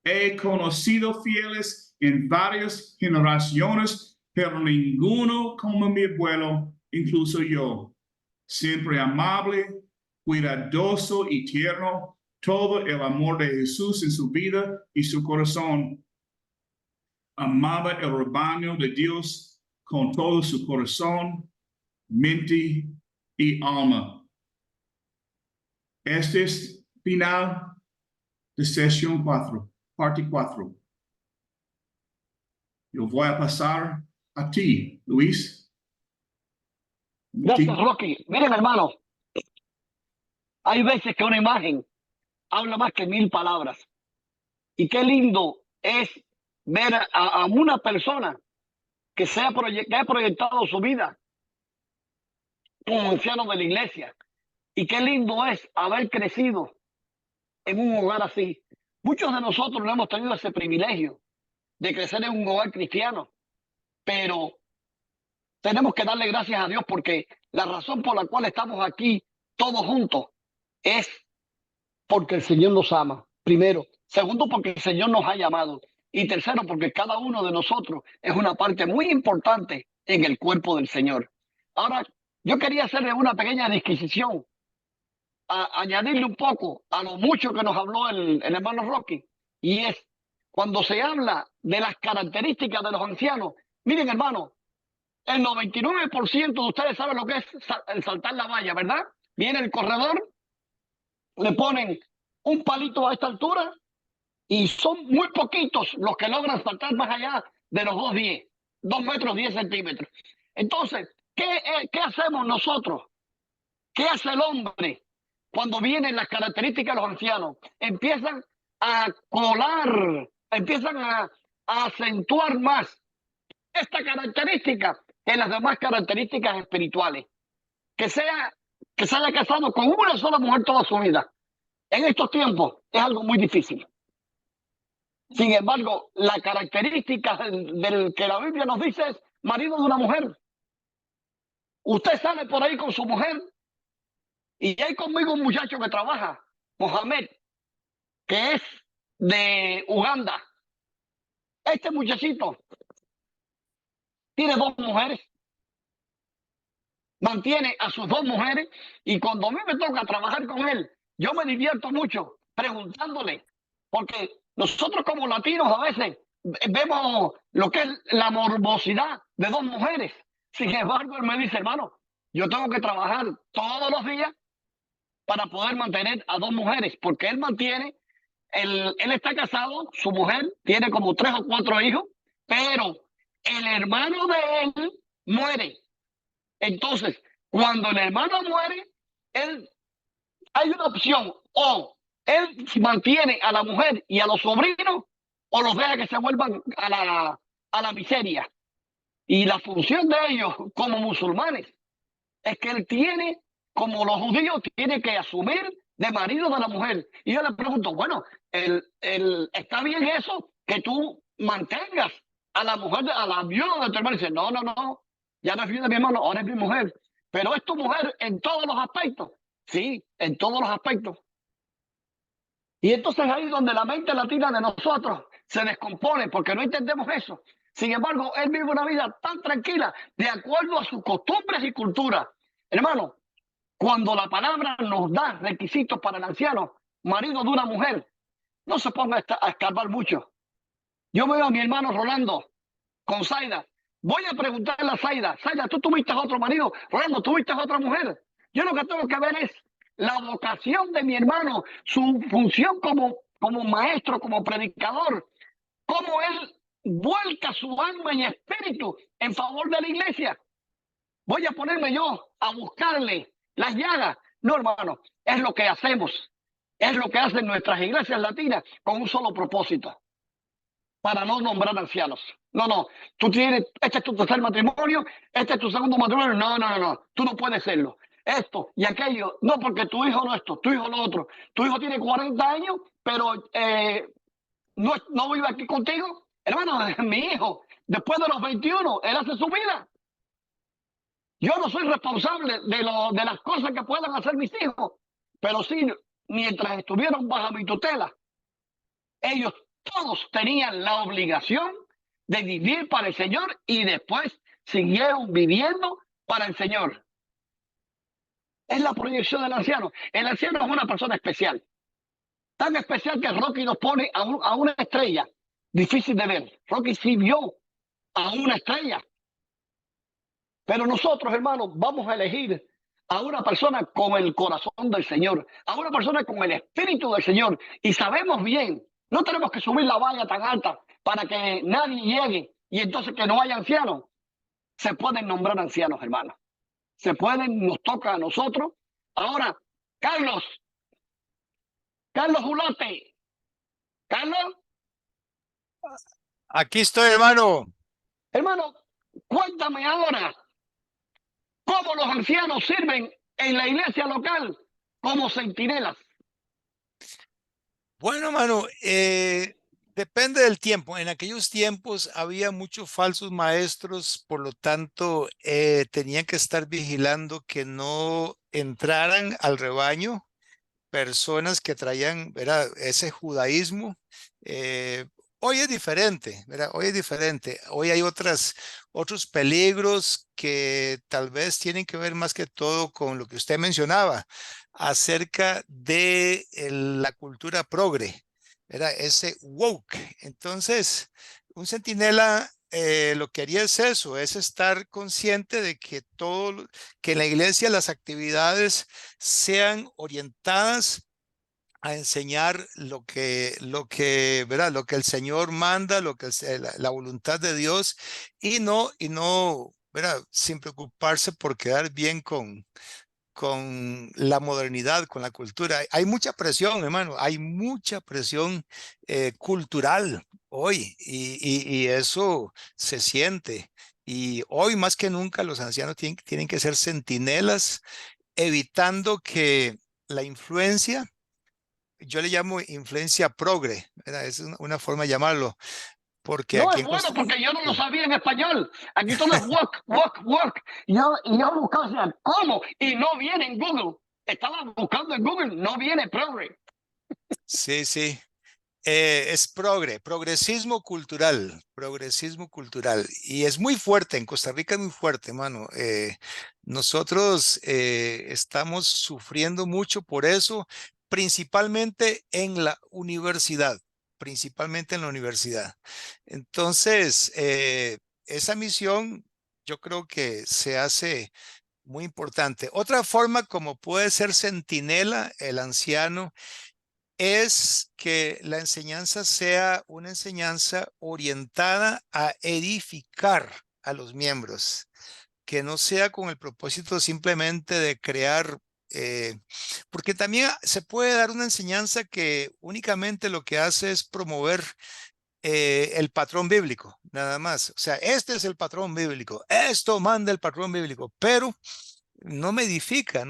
Speaker 1: He conocido fieles en varias generaciones, pero ninguno como mi abuelo, incluso yo. Siempre amable, cuidadoso y tierno, todo el amor de Jesús en su vida y su corazón. Amaba el rebaño de Dios con todo su corazón, mente y alma. Este es final de sesión 4. Parte 4. Yo voy a pasar a ti, Luis.
Speaker 2: Gracias, Rocky. Miren, hermano, hay veces que una imagen habla más que 1000 palabras. Y qué lindo es ver a una persona que ha proyectado su vida como anciano de la iglesia. Y qué lindo es haber crecido en un hogar así. Muchos de nosotros no hemos tenido ese privilegio de crecer en un hogar cristiano, pero tenemos que darle gracias a Dios porque la razón por la cual estamos aquí todos juntos es porque el Señor nos ama, primero. Segundo, porque el Señor nos ha llamado. Y tercero, porque cada uno de nosotros es una parte muy importante en el cuerpo del Señor. Ahora, yo quería hacerle una pequeña disquisición, añadirle un poco a lo mucho que nos habló el hermano Rocky. Y es, cuando se habla de las características de los ancianos, miren hermano, el 99% de ustedes saben lo que es el saltar la valla, ¿verdad? Viene el corredor, le ponen un palito a esta altura y son muy poquitos los que logran saltar más allá de los 2,10, 2 metros 10 centímetros. Entonces, ¿qué hacemos nosotros? ¿Qué hace el hombre cuando vienen las características de los ancianos? Empiezan a colar, empiezan a acentuar más esta característica que las demás características espirituales. Que se haya casado con una sola mujer toda su vida. En estos tiempos es algo muy difícil. Sin embargo, la característica del que la Biblia nos dice es marido de una mujer. Usted sale por ahí con su mujer y hay conmigo un muchacho que trabaja, Mohamed, que es de Uganda. Este muchachito tiene 2 mujeres, mantiene a sus 2 mujeres y cuando a mí me toca trabajar con él, yo me divierto mucho preguntándole, porque nosotros como latinos a veces vemos lo que es la morbosidad de 2 mujeres. Sin embargo, él me dice, hermano, yo tengo que trabajar todos los días para poder mantener a 2 mujeres, porque él mantiene, él está casado, su mujer tiene como 3 o 4 hijos, pero el hermano de él muere. Entonces, cuando el hermano muere, hay una opción, o él mantiene a la mujer y a los sobrinos, o los deja que se vuelvan a la miseria. Y la función de ellos como musulmanes es que él tiene, como los judíos, tiene que asumir de marido de la mujer. Y yo le pregunto, bueno, ¿está bien eso que tú mantengas a la mujer, a la viuda de tu hermano? Y dice, no, ya no es viuda de mi hermano, ahora es mi mujer. Pero es tu mujer en todos los aspectos. Sí, en todos los aspectos. Y entonces ahí es donde la mente latina de nosotros se descompone porque no entendemos eso. Sin embargo, él vive una vida tan tranquila de acuerdo a sus costumbres y cultura. Hermano, cuando la palabra nos da requisitos para el anciano, marido de una mujer, no se ponga a escarbar mucho. Yo veo a mi hermano Rolando con Zaida. Voy a preguntarle a Zaida, Zaida, ¿tú tuviste otro marido? Rolando, ¿tuviste otra mujer? Yo lo que tengo que ver es la vocación de mi hermano, su función como maestro, como predicador, cómo él vuelca su alma y espíritu en favor de la iglesia. Voy a ponerme yo a buscarle las llagas. No, hermano, es lo que hacemos, es lo que hacen nuestras iglesias latinas con un solo propósito, para no nombrar ancianos. No, tú tienes, este es tu tercer matrimonio, este es tu segundo matrimonio, no, tú no puedes serlo. Esto y aquello, no, porque tu hijo no esto, tu hijo lo otro. Tu hijo tiene 40 años, pero no vive aquí contigo. Hermano, mi hijo, después de los 21, él hace su vida. Yo no soy responsable de las cosas que puedan hacer mis hijos, pero sí, mientras estuvieron bajo mi tutela, ellos todos tenían la obligación de vivir para el Señor y después siguieron viviendo para el Señor. Es la proyección del anciano. El anciano es una persona especial. Tan especial que Rocky nos pone a una estrella difícil de ver. Rocky sí vio a una estrella. Pero nosotros, hermanos, vamos a elegir a una persona con el corazón del Señor, a una persona con el espíritu del Señor. Y sabemos bien, no tenemos que subir la valla tan alta para que nadie llegue y entonces que no haya ancianos. Se pueden nombrar ancianos, hermanos. Se pueden, nos toca a nosotros. Ahora, Carlos Ulate. Carlos.
Speaker 6: Aquí estoy, hermano.
Speaker 2: Hermano, cuéntame ahora cómo los ancianos sirven en la iglesia local como centinelas.
Speaker 6: Bueno, mano, depende del tiempo. En aquellos tiempos había muchos falsos maestros, por lo tanto, tenían que estar vigilando que no entraran al rebaño personas que traían, ¿verdad? Ese judaísmo. eh, Hoy es diferente, ¿verdad? Hoy es diferente. Hoy hay otros peligros que tal vez tienen que ver más que todo con lo que usted mencionaba acerca de la cultura progre, ¿verdad? Ese woke. Entonces, un centinela lo que haría es eso, es estar consciente de que que en la iglesia las actividades sean orientadas a enseñar ¿verdad? Lo que el Señor manda, lo que la voluntad de Dios, ¿verdad? Sin preocuparse por quedar bien con la modernidad, con la cultura. Hay mucha presión, hermano, hay mucha presión cultural hoy y eso se siente. Y hoy más que nunca los ancianos tienen que ser centinelas, evitando que la influencia, yo le llamo influencia progre, ¿verdad? Es una forma de llamarlo, porque
Speaker 2: No,
Speaker 6: aquí
Speaker 2: es
Speaker 6: en
Speaker 2: bueno
Speaker 6: Costa
Speaker 2: porque yo no lo
Speaker 6: sí.
Speaker 2: sabía en español. Aquí todo es work, work, work. Y yo buscaba, decía, ¿cómo? Y no viene en Google. Estaba buscando en Google, no viene progre.
Speaker 6: Sí, sí. Es progresismo cultural. Y es muy fuerte, en Costa Rica es muy fuerte, mano. Nosotros estamos sufriendo mucho por eso, principalmente en la universidad, principalmente en la universidad. Entonces, esa misión yo creo que se hace muy importante. Otra forma como puede ser centinela el anciano es que la enseñanza sea una enseñanza orientada a edificar a los miembros, que no sea con el propósito simplemente de crear, eh, porque también se puede dar una enseñanza que únicamente lo que hace es promover el patrón bíblico, nada más. O sea, este es el patrón bíblico, esto manda el patrón bíblico, pero no me edifica,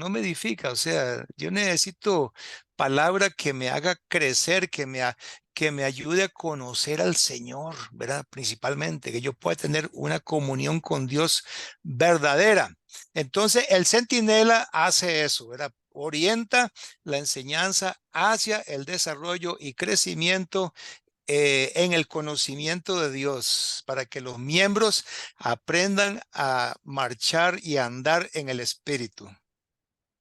Speaker 6: o sea, yo necesito palabra que me haga crecer, que me ayude a conocer al Señor, ¿verdad? Principalmente, que yo pueda tener una comunión con Dios verdadera. Entonces, el centinela hace eso, ¿verdad? Orienta la enseñanza hacia el desarrollo y crecimiento en el conocimiento de Dios, para que los miembros aprendan a marchar y a andar en el Espíritu.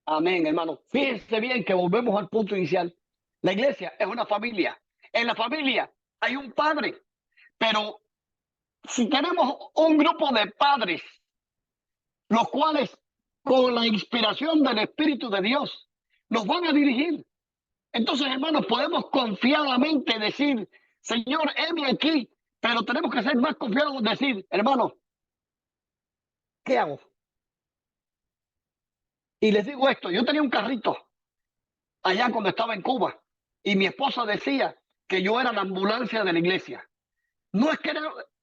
Speaker 2: Amén, hermano. Fíjense bien que volvemos al punto inicial. La iglesia es una familia. En la familia hay un padre, pero si tenemos un grupo de padres, los cuales con la inspiración del Espíritu de Dios nos van a dirigir, entonces, hermanos, podemos confiadamente decir, Señor, heme aquí, pero tenemos que ser más confiados en decir, hermano, ¿qué hago? Y les digo esto, yo tenía un carrito allá cuando estaba en Cuba y mi esposa decía que yo era la ambulancia de la iglesia. No es que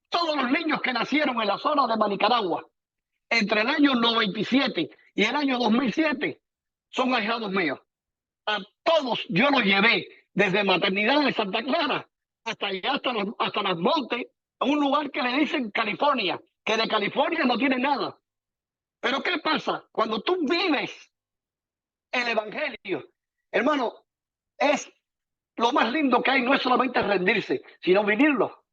Speaker 2: todos los niños que nacieron en la zona de Manicaragua entre el año 97 y el año 2007 son ahijados míos. A todos yo los llevé desde maternidad de Santa Clara hasta allá, hasta las Montes, a un lugar que le dicen California, que de California no tiene nada. Pero ¿qué pasa? Cuando tú vives el Evangelio, hermano, es lo más lindo que hay, no es solamente rendirse, sino vivirlo.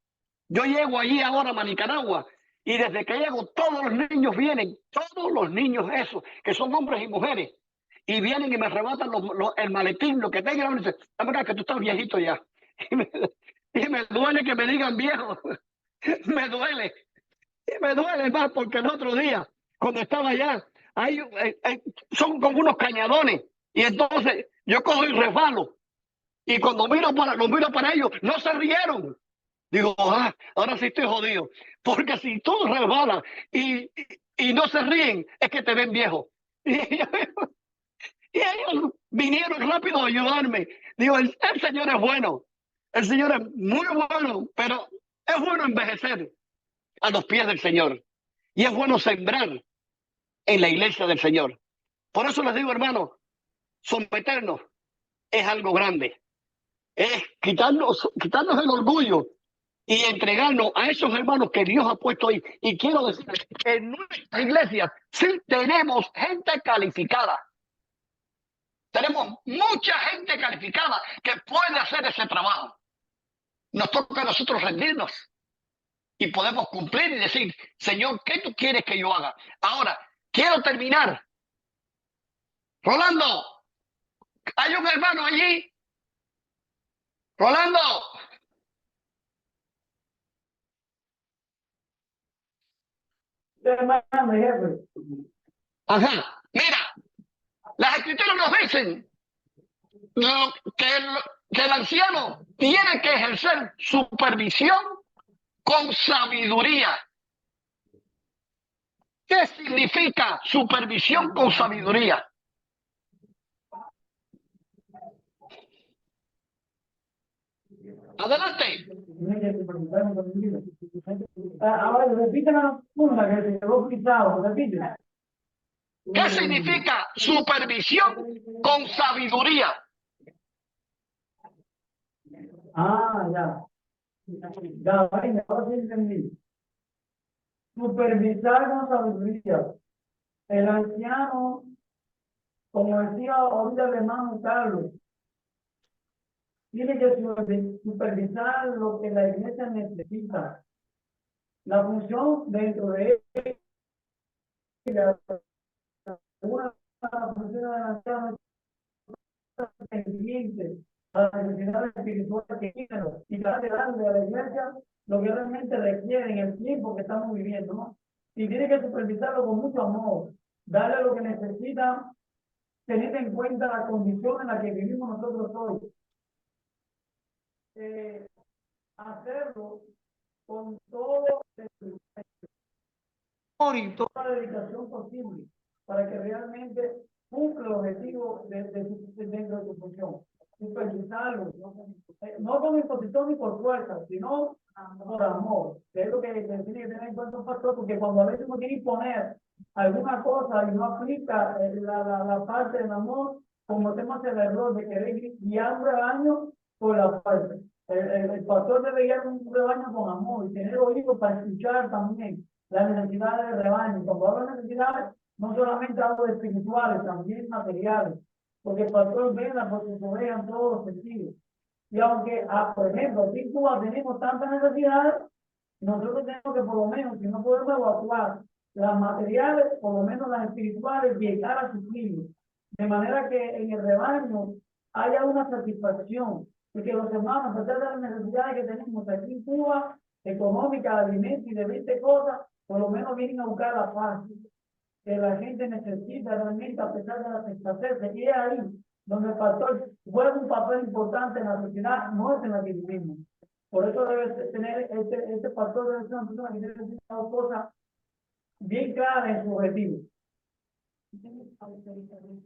Speaker 2: Yo llego allí ahora a Nicaragua y desde que llego todos los niños vienen, todos los niños esos, que son hombres y mujeres, y vienen y me arrebatan el maletín, lo que tengan, y dicen, dame acá que tú estás viejito ya. Y me duele que me digan viejo, me duele, y me duele más porque el otro día, cuando estaba allá, son como unos cañadones, y entonces yo cojo y resbalo, y cuando los miro para ellos, no se rieron. Digo, ahora sí estoy jodido. Porque si tú resbalas y no se ríen, es que te ven viejo. Y ellos vinieron rápido a ayudarme. Digo, el Señor es bueno. El Señor es muy bueno, pero es bueno envejecer a los pies del Señor. Y es bueno sembrar en la iglesia del Señor. Por eso les digo, hermano, someternos es algo grande. es quitarnos el orgullo y entregarnos a esos hermanos que Dios ha puesto ahí. Y quiero decir, en nuestra iglesia sí tenemos gente calificada. Tenemos mucha gente calificada que puede hacer ese trabajo. Nos toca a nosotros rendirnos y podemos cumplir y decir, Señor, ¿qué tú quieres que yo haga? Ahora, quiero terminar. Rolando, hay un hermano allí. Rolando. Ajá, mira, las escrituras nos dicen que el anciano tiene que ejercer supervisión con sabiduría. ¿Qué significa supervisión con sabiduría? Adelante.
Speaker 4: Ahora, repite la segunda que se quedó quitado, repite.
Speaker 2: ¿Qué significa supervisión con sabiduría?
Speaker 4: Ah, ya. Ya, venga, ahora sí entendí. Supervisar con sabiduría. El anciano, como decía ahorita el hermano Carlos, tiene que supervisar lo que la iglesia necesita. La función dentro de ella, una función del anciano es pendiente a las necesidades espirituales que tienen y tratar de darle a la iglesia lo que realmente requiere en el tiempo que estamos viviendo, ¿no? Y tiene que supervisarlo con mucho amor, darle lo que necesita, teniendo en cuenta la condición en la que vivimos nosotros hoy. Hacerlo con todo el amor y toda la dedicación posible para que realmente cumpla el objetivo dentro de su función. Supervisarlo, no con imposición ni por fuerza, sino por amor. Que es lo que tiene que tener en cuenta un pastor, porque cuando a veces uno quiere imponer alguna cosa y no aplica la parte del amor, cometemos el error de querer guiar un rebaño por la fuerza. El pastor debe guiar un rebaño con amor y tener oídos para escuchar también las necesidades del rebaño. Cuando hablo de necesidades, no solamente hablo de espirituales, también materiales, porque el pastor vela porque se vean todos los sentidos. Y aunque, por ejemplo, aquí en Cuba tenemos tantas necesidades, nosotros tenemos que por lo menos, si no podemos evacuar las materiales, por lo menos las espirituales, llegar a suplirlos. De manera que en el rebaño haya una satisfacción, y que los hermanos, a pesar de las necesidades que tenemos aquí en Cuba, económica, de alimentos y de 20 cosas, por lo menos vienen a buscar la paz que la gente necesita realmente a pesar de las escaseces. Y es ahí donde el pastor juega un papel importante en la sociedad, no es en la que vivimos. Por eso debe tener, este pastor debe ser una persona que debe tener una cosa bien clara en su objetivo.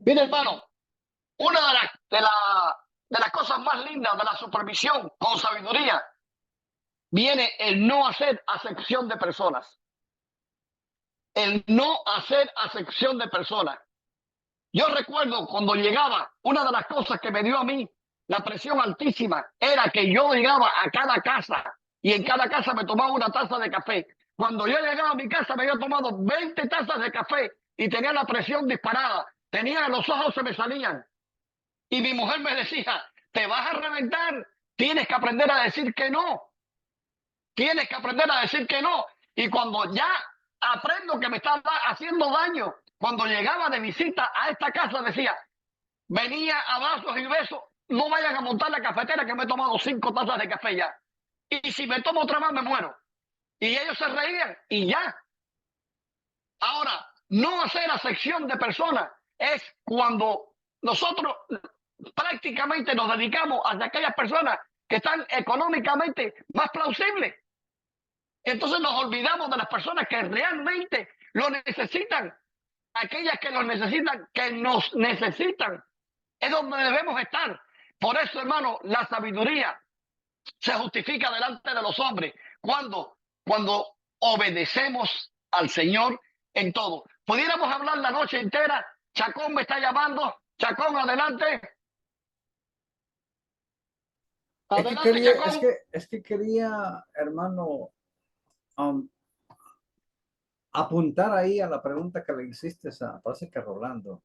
Speaker 2: Mira, hermano, una de las cosas más lindas de la supervisión con sabiduría viene el no hacer acepción de personas. El no hacer acepción de personas. Yo recuerdo cuando llegaba, una de las cosas que me dio a mí la presión altísima era que yo llegaba a cada casa y en cada casa me tomaba una taza de café. Cuando yo llegaba a mi casa me había tomado 20 tazas de café y tenía la presión disparada. Tenía los ojos se me salían. Y mi mujer me decía, te vas a reventar, tienes que aprender a decir que no. Tienes que aprender a decir que no. Y cuando ya aprendo que me está haciendo daño, cuando llegaba de visita a esta casa decía, venía a vasos y besos, no vayan a montar la cafetera que me he tomado 5 tazas de café ya. Y si me tomo otra más me muero. Y ellos se reían y ya. Ahora, no hacer acepción de personas es cuando nosotros prácticamente nos dedicamos a aquellas personas que están económicamente más plausibles. Entonces nos olvidamos de las personas que realmente lo necesitan. Aquellas que lo necesitan, que nos necesitan. Es donde debemos estar. Por eso, hermano, la sabiduría se justifica delante de los hombres. Cuando obedecemos al Señor en todo. Pudiéramos hablar la noche entera. Chacón me está llamando. Chacón, adelante. Adelante, Chacón.
Speaker 3: Es que quería, hermano, um, apuntar ahí a la pregunta que le hiciste parece que Rolando.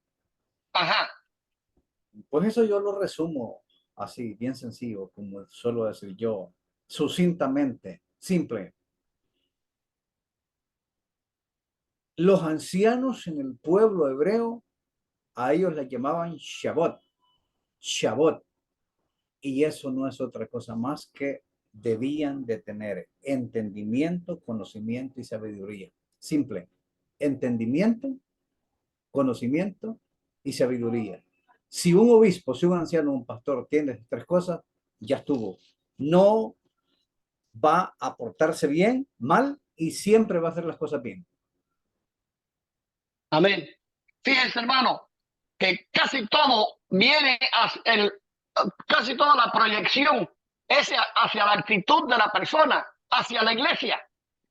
Speaker 2: Ajá.
Speaker 3: Pues eso yo lo resumo así, bien sencillo, como suelo decir yo, sucintamente, simple. Los ancianos en el pueblo hebreo, a ellos les llamaban Shabbat, Shabbat. Y eso no es otra cosa más que debían de tener entendimiento, conocimiento y sabiduría. Simple. Entendimiento, conocimiento y sabiduría. Si un obispo, si un anciano, un pastor tiene tres cosas, ya estuvo. No va a portarse bien, mal y siempre va a hacer las cosas bien.
Speaker 2: Amén. Fíjense, hermano, que casi todo viene casi toda la proyección es hacia la actitud de la persona, hacia la iglesia.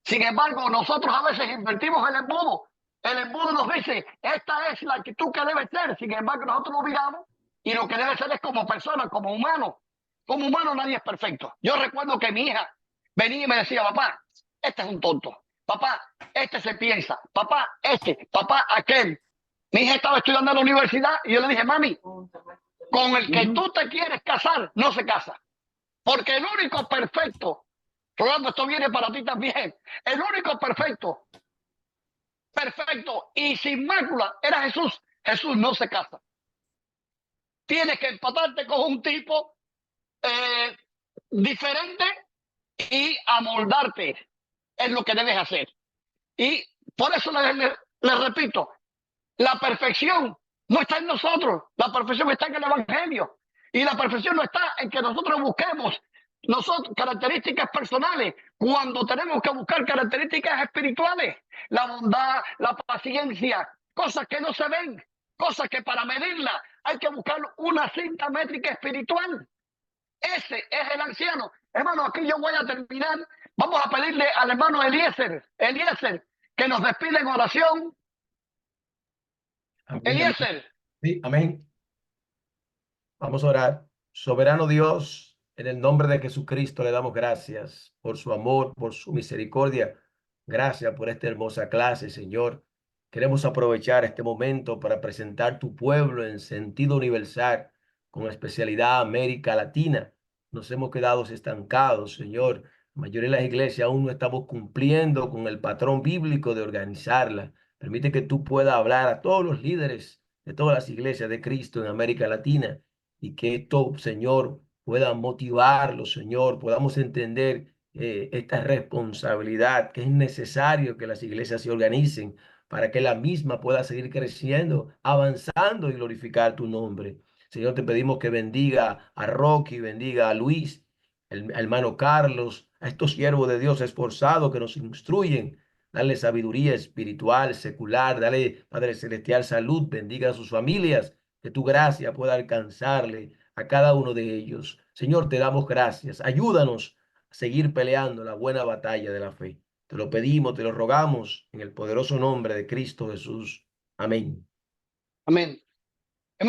Speaker 2: Sin embargo, nosotros a veces invertimos el embudo. El embudo nos dice, esta es la actitud que debe ser. Sin embargo, nosotros lo miramos y lo que debe ser es como persona, como humano. Como humano nadie es perfecto. Yo recuerdo que mi hija venía y me decía, papá, este es un tonto. Papá, este se piensa. Papá, papá, aquel. Mi hija estaba estudiando en la universidad y yo le dije, mami, con el que tú te quieres casar, no se casa. Porque el único perfecto, Rolando, esto viene para ti también, el único perfecto y sin mácula era Jesús. Jesús no se casa. Tienes que empatarte con un tipo diferente y amoldarte. Es lo que debes hacer. Y por eso les repito, la perfección no está en nosotros, la perfección está en el Evangelio. Y la perfección no está en que nosotros busquemos características personales, cuando tenemos que buscar características espirituales, la bondad, la paciencia, cosas que no se ven, cosas que para medirla hay que buscar una cinta métrica espiritual. Ese es el anciano. Hermano, aquí yo voy a terminar. Vamos a pedirle al hermano Eliezer, que nos despide en oración.
Speaker 5: Amén,
Speaker 2: Eliezer.
Speaker 5: sí, amén. Vamos a orar. Soberano Dios, en el nombre de Jesucristo le damos gracias por su amor, por su misericordia. Gracias por esta hermosa clase, Señor. Queremos aprovechar este momento para presentar tu pueblo en sentido universal, con especialidad América Latina. Nos hemos quedado estancados, Señor. La mayoría de las iglesias aún no estamos cumpliendo con el patrón bíblico de organizarla. Permite que tú puedas hablar a todos los líderes de todas las iglesias de Cristo en América Latina y que esto, Señor, pueda motivarlos, Señor, podamos entender esta responsabilidad, que es necesario que las iglesias se organicen para que la misma pueda seguir creciendo, avanzando y glorificar tu nombre. Señor, te pedimos que bendiga a Rocky, bendiga a Luis, el hermano Carlos, a estos siervos de Dios esforzados que nos instruyen. Dale sabiduría espiritual, secular, dale, Padre Celestial, salud, bendiga a sus familias, que tu gracia pueda alcanzarle a cada uno de ellos. Señor, te damos gracias. Ayúdanos a seguir peleando la buena batalla de la fe. Te lo pedimos, te lo rogamos en el poderoso nombre de Cristo Jesús. Amén.
Speaker 2: Amén.